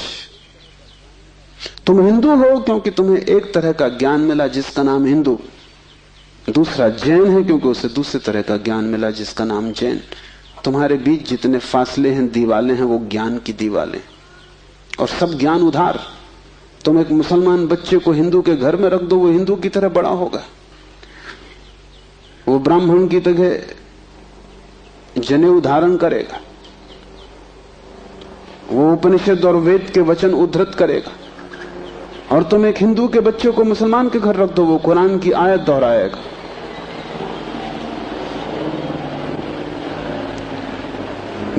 Speaker 1: तुम हिंदू हो क्योंकि तुम्हें एक तरह का ज्ञान मिला जिसका नाम हिंदू, दूसरा जैन है क्योंकि उसे दूसरे तरह का ज्ञान मिला जिसका नाम जैन। तुम्हारे बीच जितने फासले हैं, दीवालें हैं, वो ज्ञान की दीवालें, और सब ज्ञान उधार। तुम एक मुसलमान बच्चे को हिंदू के घर में रख दो, वो हिंदू की तरह बड़ा होगा, वो ब्राह्मण की तरह जनेऊ धारण करेगा, वो उपनिषद और वेद के वचन उद्धृत करेगा। और तुम एक हिंदू के बच्चे को मुसलमान के घर रख दो, वो कुरान की आयत दोहराएगा।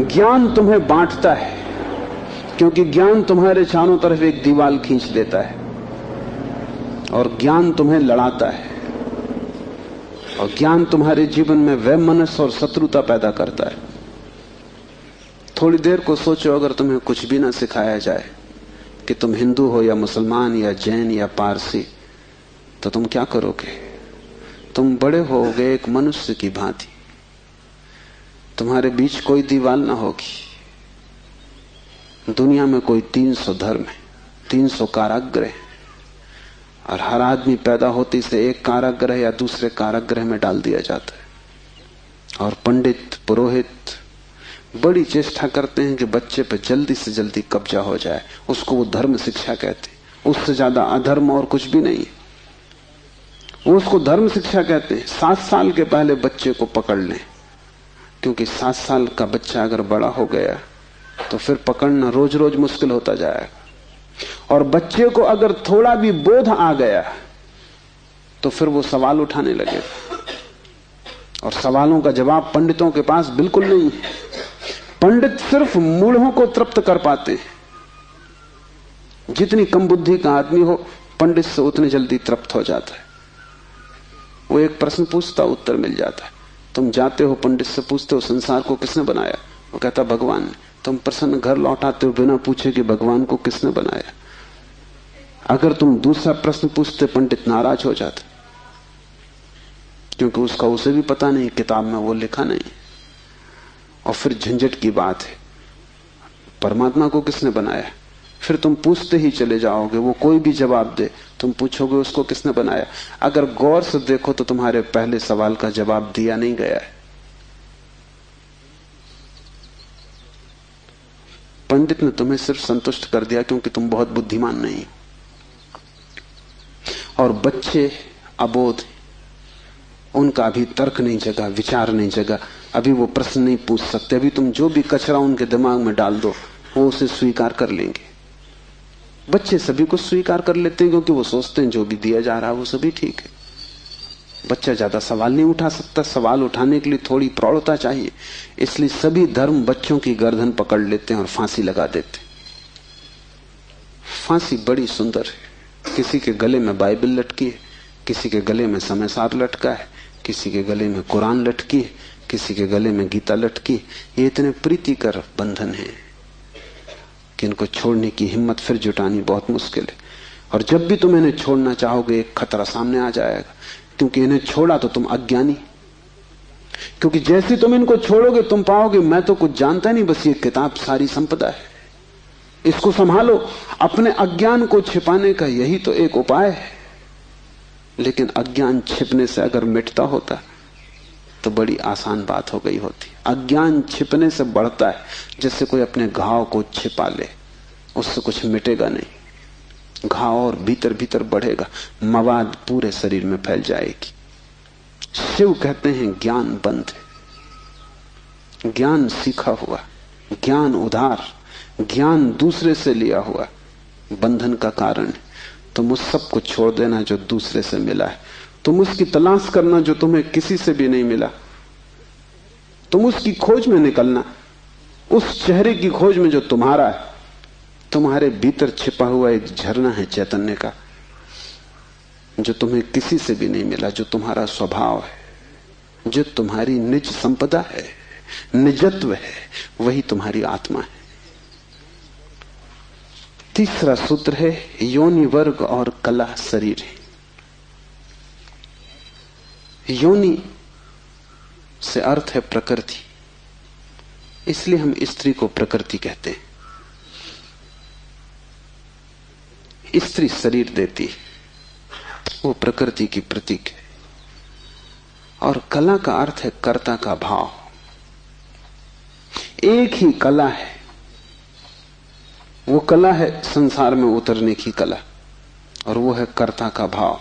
Speaker 1: ज्ञान तुम्हें बांटता है, क्योंकि ज्ञान तुम्हारे चारों तरफ एक दीवार खींच देता है, और ज्ञान तुम्हें लड़ाता है, और ज्ञान तुम्हारे जीवन में वैमनस्य और शत्रुता पैदा करता है। थोड़ी देर को सोचो, अगर तुम्हें कुछ भी ना सिखाया जाए कि तुम हिंदू हो या मुसलमान या जैन या पारसी, तो तुम क्या करोगे? तुम बड़े होगे एक मनुष्य की भांति। तुम्हारे बीच कोई दीवार ना होगी। दुनिया में कोई 300 धर्म है, 300 कारागृह, और हर आदमी पैदा होते से एक कारागृह या दूसरे कारागृह में डाल दिया जाता है। और पंडित पुरोहित बड़ी चेष्टा करते हैं कि बच्चे पर जल्दी से जल्दी कब्जा हो जाए। उसको वो धर्म शिक्षा कहते हैं। उससे ज्यादा अधर्म और कुछ भी नहीं है। वो उसको धर्म शिक्षा कहते हैं। 7 साल के पहले बच्चे को पकड़ लें, क्योंकि 7 साल का बच्चा अगर बड़ा हो गया तो फिर पकड़ना रोज रोज मुश्किल होता जाएगा। और बच्चे को अगर थोड़ा भी बोध आ गया तो फिर वो सवाल उठाने लगेगा, और सवालों का जवाब पंडितों के पास बिल्कुल नहीं है। पंडित सिर्फ मूढ़ों को तृप्त कर पाते हैं। जितनी कम बुद्धि का आदमी हो, पंडित से उतनी जल्दी तृप्त हो जाता है। वो एक प्रश्न पूछता, उत्तर मिल जाता है। तुम जाते हो पंडित से पूछते हो संसार को किसने बनाया, वो कहता भगवान ने। तुम प्रसन्न घर लौटाते हो बिना पूछे कि भगवान को किसने बनाया। अगर तुम दूसरा प्रश्न पूछते, पंडित नाराज हो जाते, क्योंकि उसका उसे भी पता नहीं, किताब में वो लिखा नहीं। और फिर झंझट की बात है, परमात्मा को किसने बनाया। फिर तुम पूछते ही चले जाओगे, वो कोई भी जवाब दे, तुम पूछोगे उसको किसने बनाया। अगर गौर से देखो तो तुम्हारे पहले सवाल का जवाब दिया नहीं गया है। पंडित ने तुम्हें सिर्फ संतुष्ट कर दिया क्योंकि तुम बहुत बुद्धिमान नहीं। और बच्चे अबोध, उनका अभी तर्क नहीं जगा, विचार नहीं जगा, अभी वो प्रश्न नहीं पूछ सकते। अभी तुम जो भी कचरा उनके दिमाग में डाल दो, वो उसे स्वीकार कर लेंगे। बच्चे सभी को स्वीकार कर लेते हैं क्योंकि वो सोचते हैं जो भी दिया जा रहा है वो सभी ठीक है। बच्चा ज्यादा सवाल नहीं उठा सकता, सवाल उठाने के लिए थोड़ी प्रौढ़ता चाहिए। इसलिए सभी धर्म बच्चों की गर्दन पकड़ लेते हैं और फांसी लगा देते हैं। फांसी बड़ी सुंदर है। किसी के गले में बाइबल लटकी है, किसी के गले में समयसार लटका है, किसी के गले में कुरान लटकी है, किसी के गले में गीता लटकी। ये इतने प्रीतिकर बंधन है कि इनको छोड़ने की हिम्मत फिर जुटानी बहुत मुश्किल है। और जब भी तुम इन्हें छोड़ना चाहोगे, एक खतरा सामने आ जाएगा, क्योंकि इन्हें छोड़ा तो तुम अज्ञानी। क्योंकि जैसे तुम इनको छोड़ोगे तुम पाओगे मैं तो कुछ जानता नहीं, बस ये किताब सारी संपदा है, इसको संभालो। अपने अज्ञान को छिपाने का यही तो एक उपाय है। लेकिन अज्ञान छिपने से अगर मिटता होता तो बड़ी आसान बात हो गई होती। अज्ञान छिपने से बढ़ता है, जैसे कोई अपने घाव को छिपा ले, उससे कुछ मिटेगा नहीं। घाव और भीतर भीतर बढ़ेगा, मवाद पूरे शरीर में फैल जाएगी। शिव कहते हैं ज्ञान बंद है, ज्ञान सीखा हुआ, ज्ञान उधार, ज्ञान दूसरे से लिया हुआ बंधन का कारण है। तुम उस सब को छोड़ देना जो दूसरे से मिला है। तुम उसकी तलाश करना जो तुम्हें किसी से भी नहीं मिला। तुम उसकी खोज में निकलना, उस चेहरे की खोज में जो तुम्हारा है। तुम्हारे भीतर छिपा हुआ एक झरना है चैतन्य का, जो तुम्हें किसी से भी नहीं मिला, जो तुम्हारा स्वभाव है, जो तुम्हारी निज संपदा है, निजत्व है, वही तुम्हारी आत्मा है। तीसरा सूत्र है योनि वर्ग और कला शरीर है। योनि से अर्थ है प्रकृति, इसलिए हम स्त्री को प्रकृति कहते हैं। स्त्री शरीर देती है, वो प्रकृति की प्रतीक है। और कला का अर्थ है कर्ता का भाव। एक ही कला है, वो कला है संसार में उतरने की कला, और वो है कर्ता का भाव।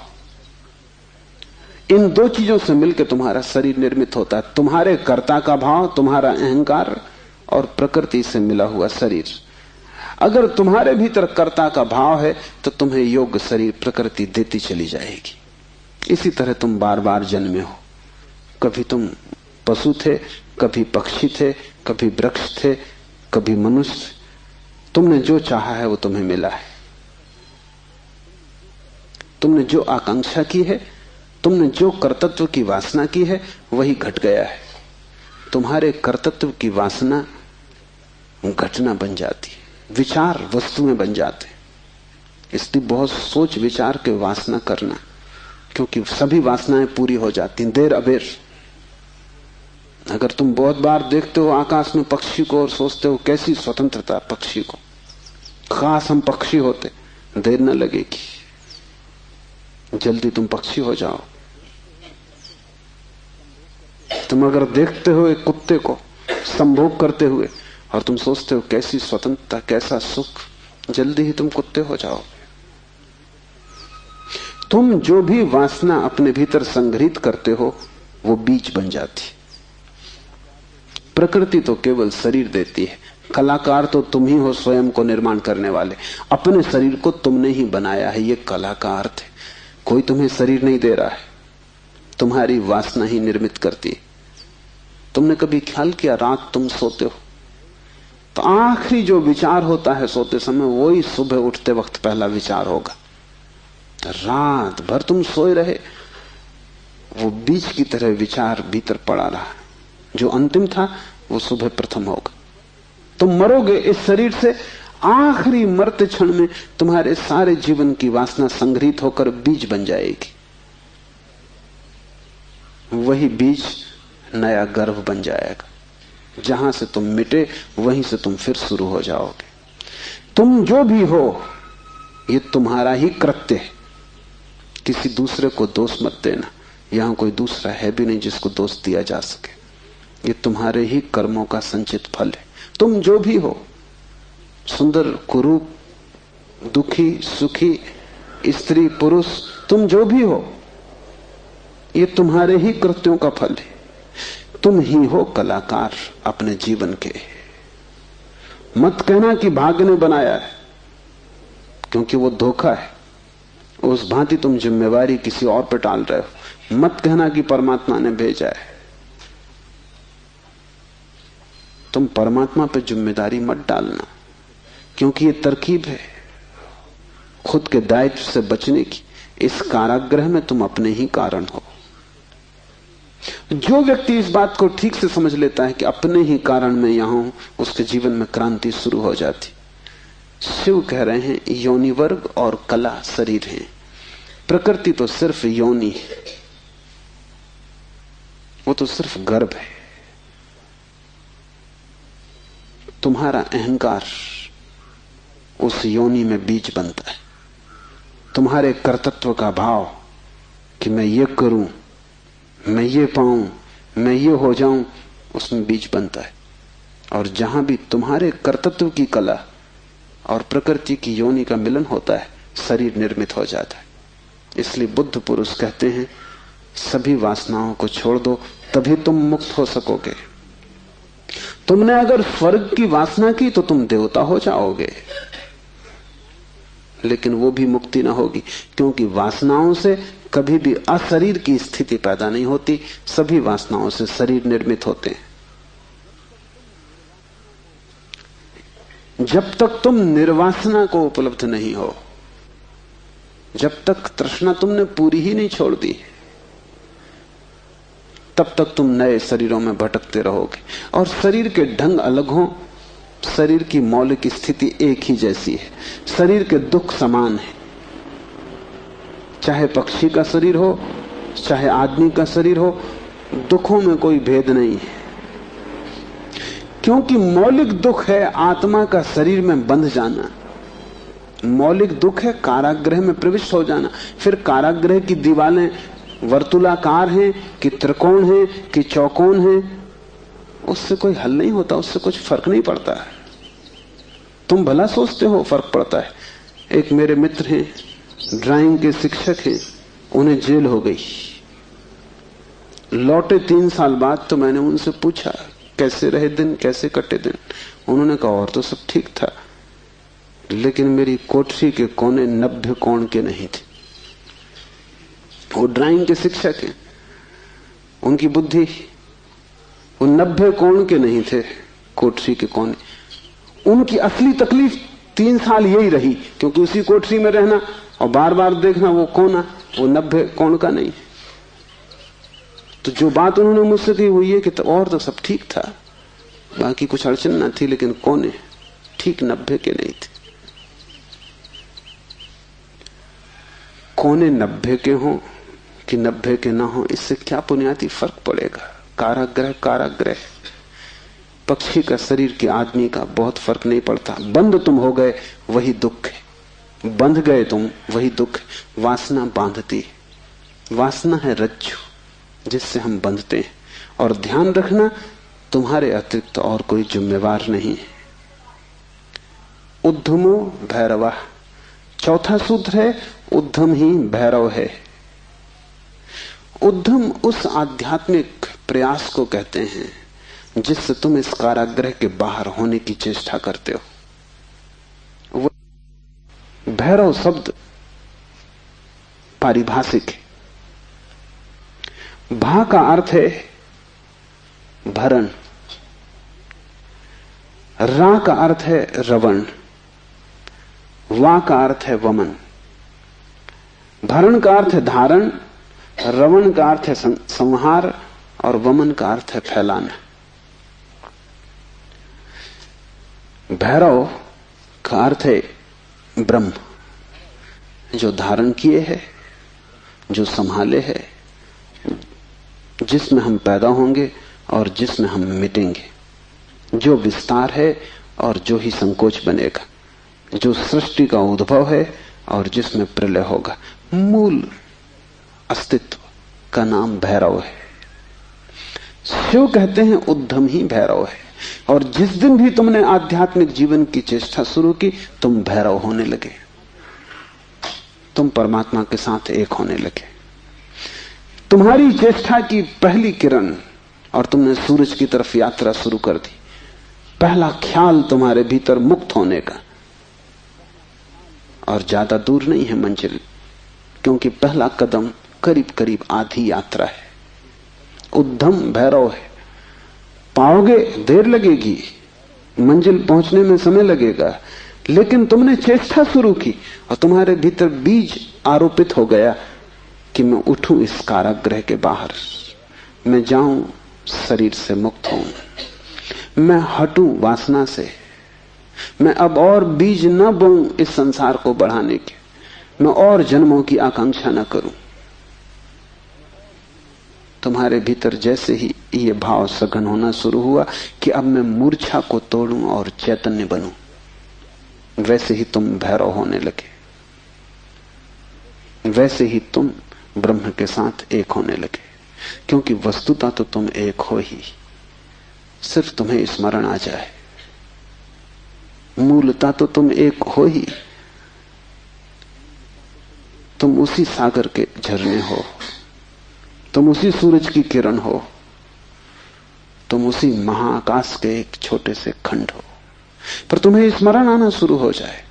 Speaker 1: इन दो चीजों से मिलकर तुम्हारा शरीर निर्मित होता है। तुम्हारे कर्ता का भाव, तुम्हारा अहंकार, और प्रकृति से मिला हुआ शरीर। अगर तुम्हारे भीतर कर्ता का भाव है तो तुम्हें योग्य शरीर प्रकृति देती चली जाएगी। इसी तरह तुम बार बार जन्मे हो। कभी तुम पशु थे, कभी पक्षी थे, कभी वृक्ष थे, कभी मनुष्य। तुमने जो चाहा है वो तुम्हें मिला है। तुमने जो आकांक्षा की है, तुमने जो कर्तृत्व की वासना की है, वही घट गया है। तुम्हारे कर्तृत्व की वासना घटना बन जाती है, विचार वस्तुएं बन जाते। इसलिए बहुत सोच विचार के वासना करना, क्योंकि सभी वासनाएं पूरी हो जाती हैं देर अबेर। अगर तुम बहुत बार देखते हो आकाश में पक्षी को और सोचते हो कैसी स्वतंत्रता पक्षी को, खास हम पक्षी होते, देर न लगेगी, जल्दी तुम पक्षी हो जाओ। तुम अगर देखते हो एक कुत्ते को संभोग करते हुए और तुम सोचते हो कैसी स्वतंत्रता, कैसा सुख, जल्दी ही तुम कुत्ते हो जाओ। तुम जो भी वासना अपने भीतर संग्रहित करते हो वो बीज बन जाती। प्रकृति तो केवल शरीर देती है, कलाकार तो तुम ही हो, स्वयं को निर्माण करने वाले। अपने शरीर को तुमने ही बनाया है, ये कला का अर्थ है। कोई तुम्हें शरीर नहीं दे रहा है, तुम्हारी वासना ही निर्मित करती है। तुमने कभी ख्याल किया, रात तुम सोते हो तो आखिरी जो विचार होता है सोते समय, वही सुबह उठते वक्त पहला विचार होगा। रात भर तुम सोए रहे, वो बीज की तरह विचार भीतर पड़ा रहा, जो अंतिम था वो सुबह प्रथम होगा। तुम मरोगे इस शरीर से, आखिरी मरते क्षण में तुम्हारे सारे जीवन की वासना संग्रहित होकर बीज बन जाएगी। वही बीज नया गर्भ बन जाएगा। जहां से तुम मिटे वहीं से तुम फिर शुरू हो जाओगे। तुम जो भी हो ये तुम्हारा ही कृत्य है, किसी दूसरे को दोष मत देना। यहां कोई दूसरा है भी नहीं जिसको दोष दिया जा सके। ये तुम्हारे ही कर्मों का संचित फल है। तुम जो भी हो, सुंदर कुरूप, दुखी सुखी, स्त्री पुरुष, तुम जो भी हो, ये तुम्हारे ही कृत्यों का फल है। तुम ही हो कलाकार अपने जीवन के। मत कहना कि भाग्य ने बनाया है, क्योंकि वो धोखा है। उस भांति तुम जिम्मेवारी किसी और पर टाल रहे हो। मत कहना कि परमात्मा ने भेजा है। तुम परमात्मा पर जिम्मेदारी मत डालना, क्योंकि ये तरकीब है खुद के दायित्व से बचने की। इस कारागृह में तुम अपने ही कारण हो। जो व्यक्ति इस बात को ठीक से समझ लेता है कि अपने ही कारण मैं यहां हूं, उसके जीवन में क्रांति शुरू हो जाती। शिव कह रहे हैं योनि वर्ग और कला शरीर है। प्रकृति तो सिर्फ योनि है, वो तो सिर्फ गर्भ है। तुम्हारा अहंकार उस योनि में बीज बनता है। तुम्हारे कर्तृत्व का भाव कि मैं ये करूं, मैं ये पाऊं, मैं ये हो जाऊं, उसमें बीज बनता है। और जहां भी तुम्हारे कर्तृत्व की कला और प्रकृति की योनि का मिलन होता है, शरीर निर्मित हो जाता है। इसलिए बुद्ध पुरुष कहते हैं सभी वासनाओं को छोड़ दो, तभी तुम मुक्त हो सकोगे। तुमने अगर स्वर्ग की वासना की तो तुम देवता हो जाओगे, लेकिन वो भी मुक्ति ना होगी, क्योंकि वासनाओं से कभी भी अशरीर की स्थिति पैदा नहीं होती। सभी वासनाओं से शरीर निर्मित होते हैं। जब तक तुम निर्वासना को उपलब्ध नहीं हो, जब तक तृष्णा तुमने पूरी ही नहीं छोड़ दी, तब तक तुम नए शरीरों में भटकते रहोगे। और शरीर के ढंग अलग हों, शरीर की मौलिक स्थिति एक ही जैसी है। शरीर के दुख समान है, चाहे पक्षी का शरीर हो चाहे आदमी का शरीर हो, दुखों में कोई भेद नहीं है। क्योंकि मौलिक दुख है आत्मा का शरीर में बंध जाना। मौलिक दुख है कारागृह में प्रविष्ट हो जाना। फिर कारागृह की दीवारें वर्तुलाकार हैं कि त्रिकोण हैं कि चौकोन हैं, उससे कोई हल नहीं होता, उससे कुछ फर्क नहीं पड़ता है। तुम भला सोचते हो फर्क पड़ता है। एक मेरे मित्र हैं, ड्राइंग के शिक्षक हैं, उन्हें जेल हो गई। लौटे 3 साल बाद तो मैंने उनसे पूछा कैसे रहे दिन, कैसे कटे दिन। उन्होंने कहा और तो सब ठीक था, लेकिन मेरी कोठरी के कोने 90 कोण के नहीं थे। वो ड्राइंग के शिक्षक हैं, उनकी बुद्धि, वो 90 कोण के नहीं थे कोठरी के कोने। उनकी असली तकलीफ 3 साल यही रही, क्योंकि उसी कोठरी में रहना और बार बार देखना वो कोना, वो 90 कोण का नहीं। तो जो बात उन्होंने मुझसे कही वो ये कि तो और तो सब ठीक था, बाकी कुछ अड़चन ना थी, लेकिन कोने ठीक 90 के नहीं थे। कोने 90 के हों कि 90 के ना हो, इससे क्या बुनियादी फर्क पड़ेगा। कारागृह कारागृह, पक्षी का शरीर के आदमी का बहुत फर्क नहीं पड़ता। बंद तुम हो गए वही दुख है, बंध गए तुम वही दुख है। वासना बांधती, वासना है रज्जु जिससे हम बंधते हैं। और ध्यान रखना, तुम्हारे अतिरिक्त और कोई जिम्मेवार नहीं है। उद्धमो भैरवा, चौथा सूत्र है उद्धम ही भैरव है। उद्धम उस आध्यात्मिक प्रयास को कहते हैं जिससे तुम इस कारागृह के बाहर होने की चेष्टा करते हो। भैरव शब्द पारिभाषिक है। भा का अर्थ है भरण, रा का अर्थ है रवण, वा का अर्थ है वमन। भरण का अर्थ है धारण, रवण का अर्थ है संहार और वमन का अर्थ है फैलाना। भैरव का अर्थ है ब्रह्म, जो धारण किए है, जो संभाले है, जिसमें हम पैदा होंगे और जिसमें हम मिटेंगे, जो विस्तार है और जो ही संकोच बनेगा, जो सृष्टि का उद्भव है और जिसमें प्रलय होगा। मूल अस्तित्व का नाम भैरव है। शिव कहते हैं उद्धम ही भैरव है। और जिस दिन भी तुमने आध्यात्मिक जीवन की चेष्टा शुरू की, तुम भैरव होने लगे, तुम परमात्मा के साथ एक होने लगे। तुम्हारी चेष्टा की पहली किरण और तुमने सूरज की तरफ यात्रा शुरू कर दी। पहला ख्याल तुम्हारे भीतर मुक्त होने का, और ज्यादा दूर नहीं है मंजिल, क्योंकि पहला कदम करीब करीब आधी यात्रा है। उद्धम भैरव है। पाओगे देर लगेगी, मंजिल पहुंचने में समय लगेगा, लेकिन तुमने चेष्टा शुरू की और तुम्हारे भीतर बीज आरोपित हो गया कि मैं उठूं इस कारागृह के बाहर, मैं जाऊं शरीर से मुक्त हूं, मैं हटूं वासना से, मैं अब और बीज न बोऊं इस संसार को बढ़ाने के, मैं और जन्मों की आकांक्षा न करूं। तुम्हारे भीतर जैसे ही ये भाव सघन होना शुरू हुआ कि अब मैं मूर्छा को तोड़ूं और चैतन्य बनूं, वैसे ही तुम भैरव होने लगे, वैसे ही तुम ब्रह्म के साथ एक होने लगे। क्योंकि वस्तुतः तो तुम एक हो ही, सिर्फ तुम्हें स्मरण आ जाए। मूलतः तो तुम एक हो ही, तुम उसी सागर के झरने हो, तुम उसी सूरज की किरण हो, तुम उसी महाआकाश के एक छोटे से खंड हो। पर तुम्हें स्मरण आना शुरू हो जाए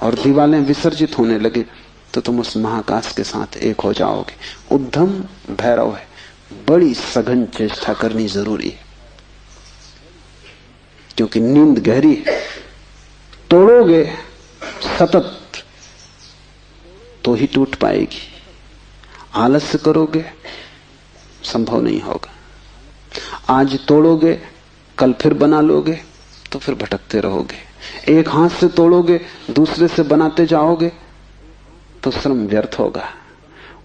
Speaker 1: और दीवारें विसर्जित होने लगे तो तुम उस महाआकाश के साथ एक हो जाओगे। उद्धम भैरव है। बड़ी सघन चेष्टा करनी जरूरी है, क्योंकि नींद गहरी है। तोड़ोगे सतत तो ही टूट पाएगी, आलस्य करोगे संभव नहीं होगा। आज तोड़ोगे कल फिर बना लोगे तो फिर भटकते रहोगे। एक हाथ से तोड़ोगे दूसरे से बनाते जाओगे तो श्रम व्यर्थ होगा।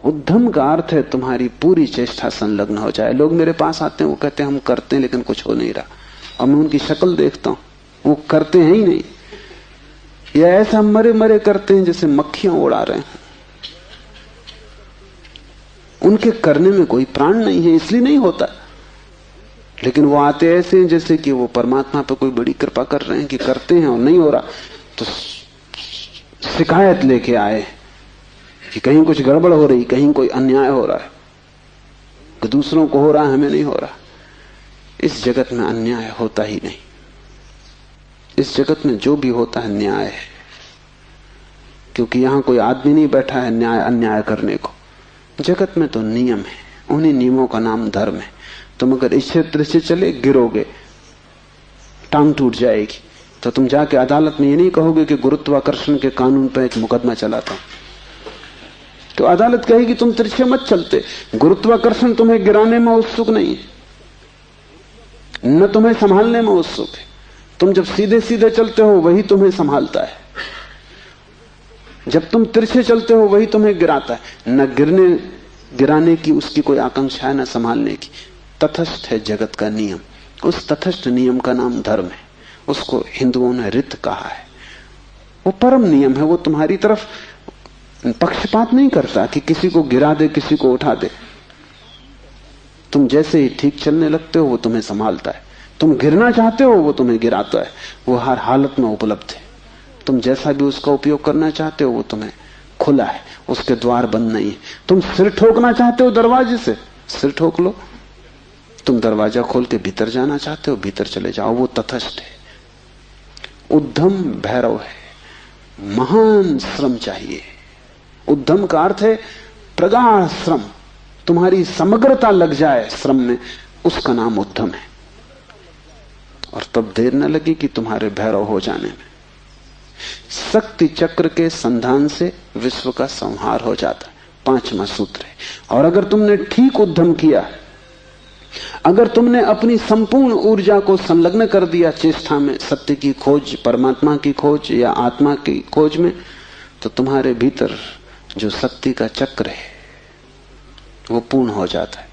Speaker 1: उद्यम का अर्थ है तुम्हारी पूरी चेष्टा संलग्न हो जाए। लोग मेरे पास आते हैं, वो कहते हैं हम करते हैं लेकिन कुछ हो नहीं रहा, और मैं उनकी शक्ल देखता हूं, वो करते हैं ही नहीं, या ऐसा मरे मरे करते हैं जैसे मक्खियां उड़ा रहे हैं। उनके करने में कोई प्राण नहीं है, इसलिए नहीं होता। लेकिन वो आते ऐसे हैं जैसे कि वो परमात्मा पे कोई बड़ी कृपा कर रहे हैं कि करते हैं और नहीं हो रहा, तो शिकायत लेके आए कि कहीं कुछ गड़बड़ हो रही, कहीं कोई अन्याय हो रहा है, कि दूसरों को हो रहा है हमें नहीं हो रहा। इस जगत में अन्याय होता ही नहीं। इस जगत में जो भी होता है न्याय है, क्योंकि यहां कोई आदमी नहीं बैठा है न्याय अन्याय करने को। जगत में तो नियम है, उन्हीं नियमों का नाम धर्म है। तुम अगर इस क्षेत्र से चले गिरोगे, टांग टूट जाएगी, तो तुम जाके अदालत में ये नहीं कहोगे कि गुरुत्वाकर्षण के कानून पर एक मुकदमा चलाता हूं, तो अदालत कहेगी तुम तिरछे मत चलते। गुरुत्वाकर्षण तुम्हें गिराने में उत्सुक नहीं है, न तुम्हें संभालने में उत्सुक है। तुम जब सीधे सीधे चलते हो वही तुम्हें संभालता है, जब तुम तिरछे चलते हो वही तुम्हें गिराता है। न गिराने की उसकी कोई आकांक्षा है, न संभालने की। तटस्थ है जगत का नियम, उस तटस्थ नियम का नाम धर्म है। उसको हिंदुओं ने रित कहा है। वो परम नियम है, वो तुम्हारी तरफ पक्षपात नहीं करता कि किसी को गिरा दे किसी को उठा दे। तुम जैसे ही ठीक चलने लगते हो वो तुम्हें संभालता है, तुम गिरना चाहते हो वो तुम्हें गिराता है। वो हर हालत में उपलब्ध है। तुम जैसा भी उसका उपयोग करना चाहते हो वो तुम्हें खुला है, उसके द्वार बंद नहीं है। तुम सिर ठोकना चाहते हो दरवाजे से, सिर ठोक लो। तुम दरवाजा खोल के भीतर जाना चाहते हो, भीतर चले जाओ। वो तटस्थ है। उद्यम भैरव है, महान श्रम चाहिए। उद्यम का अर्थ है प्रगाढ़ श्रम, तुम्हारी समग्रता लग जाए श्रम में, उसका नाम उद्यम है। और तब देर न लगी कि तुम्हारे भैरव हो जाने में। शक्ति चक्र के संधान से विश्व का संहार हो जाता है, 5वां सूत्र है। और अगर तुमने ठीक उद्यम किया, अगर तुमने अपनी संपूर्ण ऊर्जा को संलग्न कर दिया चेष्टा में, सत्य की खोज, परमात्मा की खोज या आत्मा की खोज में, तो तुम्हारे भीतर जो शक्ति का चक्र है वो पूर्ण हो जाता है।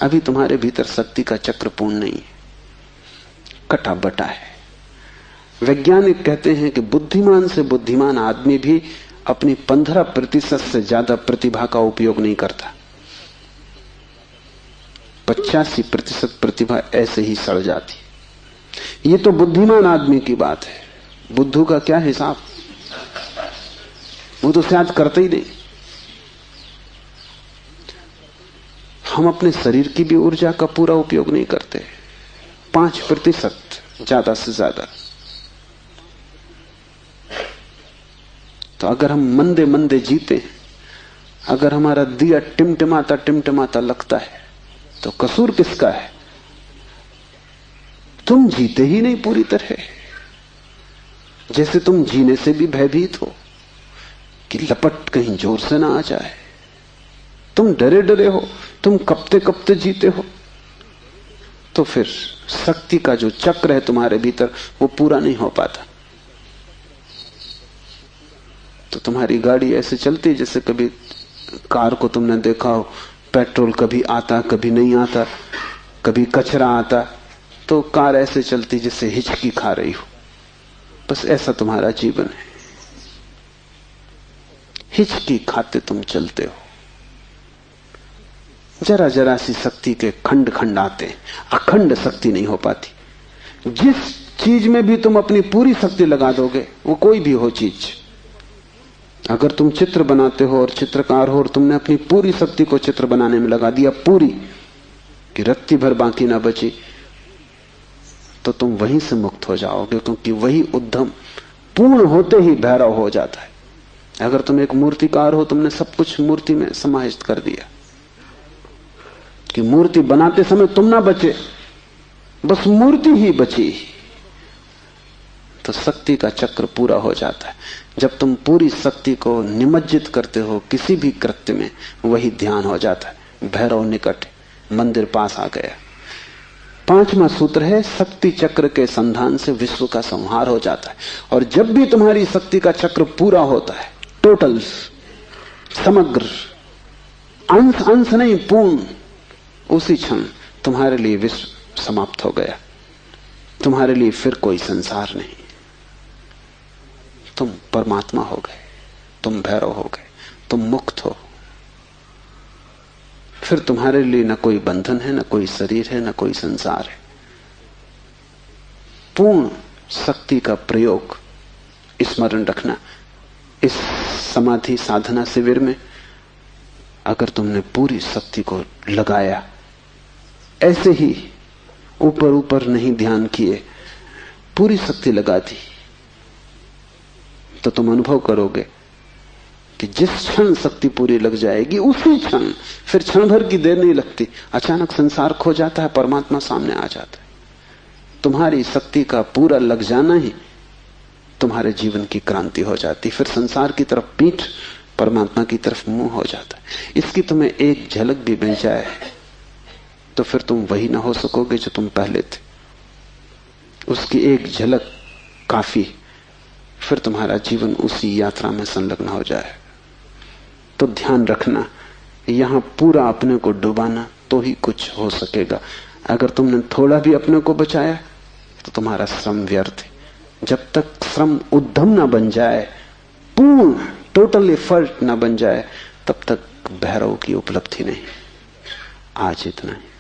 Speaker 1: अभी तुम्हारे भीतर शक्ति का चक्र पूर्ण नहीं है, कटा बटा है। वैज्ञानिक कहते हैं कि बुद्धिमान से बुद्धिमान आदमी भी अपनी 15% से ज्यादा प्रतिभा का उपयोग नहीं करता। 85% प्रतिभा ऐसे ही सड़ जाती। ये तो बुद्धिमान आदमी की बात है। बुद्धू का क्या हिसाब, वो तो शायद करते ही नहीं। हम अपने शरीर की भी ऊर्जा का पूरा उपयोग नहीं करते, 5% ज्यादा से ज्यादा। तो अगर हम मंदे मंदे जीते, अगर हमारा दिया टिमटिमाता टिमटिमाता लगता है, तो कसूर किसका है? तुम जीते ही नहीं पूरी तरह। जैसे तुम जीने से भी भयभीत हो कि लपट कहीं जोर से ना आ जाए। तुम डरे डरे हो, तुम कपते कपते जीते हो। तो फिर शक्ति का जो चक्र है तुम्हारे भीतर वो पूरा नहीं हो पाता। तो तुम्हारी गाड़ी ऐसे चलती है जैसे कभी कार को तुमने देखा हो, पेट्रोल कभी आता कभी नहीं आता, कभी कचरा आता, तो कार ऐसे चलती जैसे हिचकी खा रही हो। बस ऐसा तुम्हारा जीवन है, हिचकी खाते तुम चलते हो। जरा जरा सी शक्ति के खंड खंड आते हैं, अखंड शक्ति नहीं हो पाती। जिस चीज में भी तुम अपनी पूरी शक्ति लगा दोगे, वो कोई भी हो चीज, अगर तुम चित्र बनाते हो और चित्रकार हो और तुमने अपनी पूरी शक्ति को चित्र बनाने में लगा दिया, पूरी कि रत्ती भर बाकी ना बची, तो तुम वहीं से मुक्त हो जाओगे, क्योंकि वही उद्यम पूर्ण होते ही भैरव हो जाता है। अगर तुम एक मूर्तिकार हो, तुमने सब कुछ मूर्ति में समाहित कर दिया कि मूर्ति बनाते समय तुम ना बचे, बस मूर्ति ही बची, तो शक्ति का चक्र पूरा हो जाता है। जब तुम पूरी शक्ति को निमज्जित करते हो किसी भी कृत्य में, वही ध्यान हो जाता है। भैरव निकट, मंदिर पास आ गया। 5वां सूत्र है, शक्ति चक्र के संधान से विश्व का संहार हो जाता है। और जब भी तुम्हारी शक्ति का चक्र पूरा होता है, टोटल, समग्र, अंश अंश नहीं, पूर्ण, उसी क्षण तुम्हारे लिए विश्व समाप्त हो गया। तुम्हारे लिए फिर कोई संसार नहीं, तुम परमात्मा हो गए, तुम भैरव हो गए, तुम मुक्त हो। फिर तुम्हारे लिए न कोई बंधन है, न कोई शरीर है, न कोई संसार है। पूर्ण शक्ति का प्रयोग स्मरण रखना। इस समाधि साधना शिविर में अगर तुमने पूरी शक्ति को लगाया, ऐसे ही ऊपर ऊपर नहीं ध्यान किए, पूरी शक्ति लगा दी, तो तुम अनुभव करोगे कि जिस क्षण शक्ति पूरी लग जाएगी, उसी क्षण, फिर क्षण भर की देर नहीं लगती, अचानक संसार खो जाता है, परमात्मा सामने आ जाता है। तुम्हारी शक्ति का पूरा लग जाना ही तुम्हारे जीवन की क्रांति हो जाती। फिर संसार की तरफ पीठ, परमात्मा की तरफ मुंह हो जाता है। इसकी तुम्हें एक झलक भी मिल जाए तो फिर तुम वही ना हो सकोगे जो तुम पहले थे। उसकी एक झलक काफी, फिर तुम्हारा जीवन उसी यात्रा में संलग्न हो जाए। तो ध्यान रखना, यहां पूरा अपने को डुबाना तो ही कुछ हो सकेगा। अगर तुमने थोड़ा भी अपने को बचाया तो तुम्हारा श्रम व्यर्थ है। जब तक श्रम उद्यम ना बन जाए, पूर्ण टोटल एफर्ट ना बन जाए, तब तक भैरव की उपलब्धि नहीं। आज इतना ही।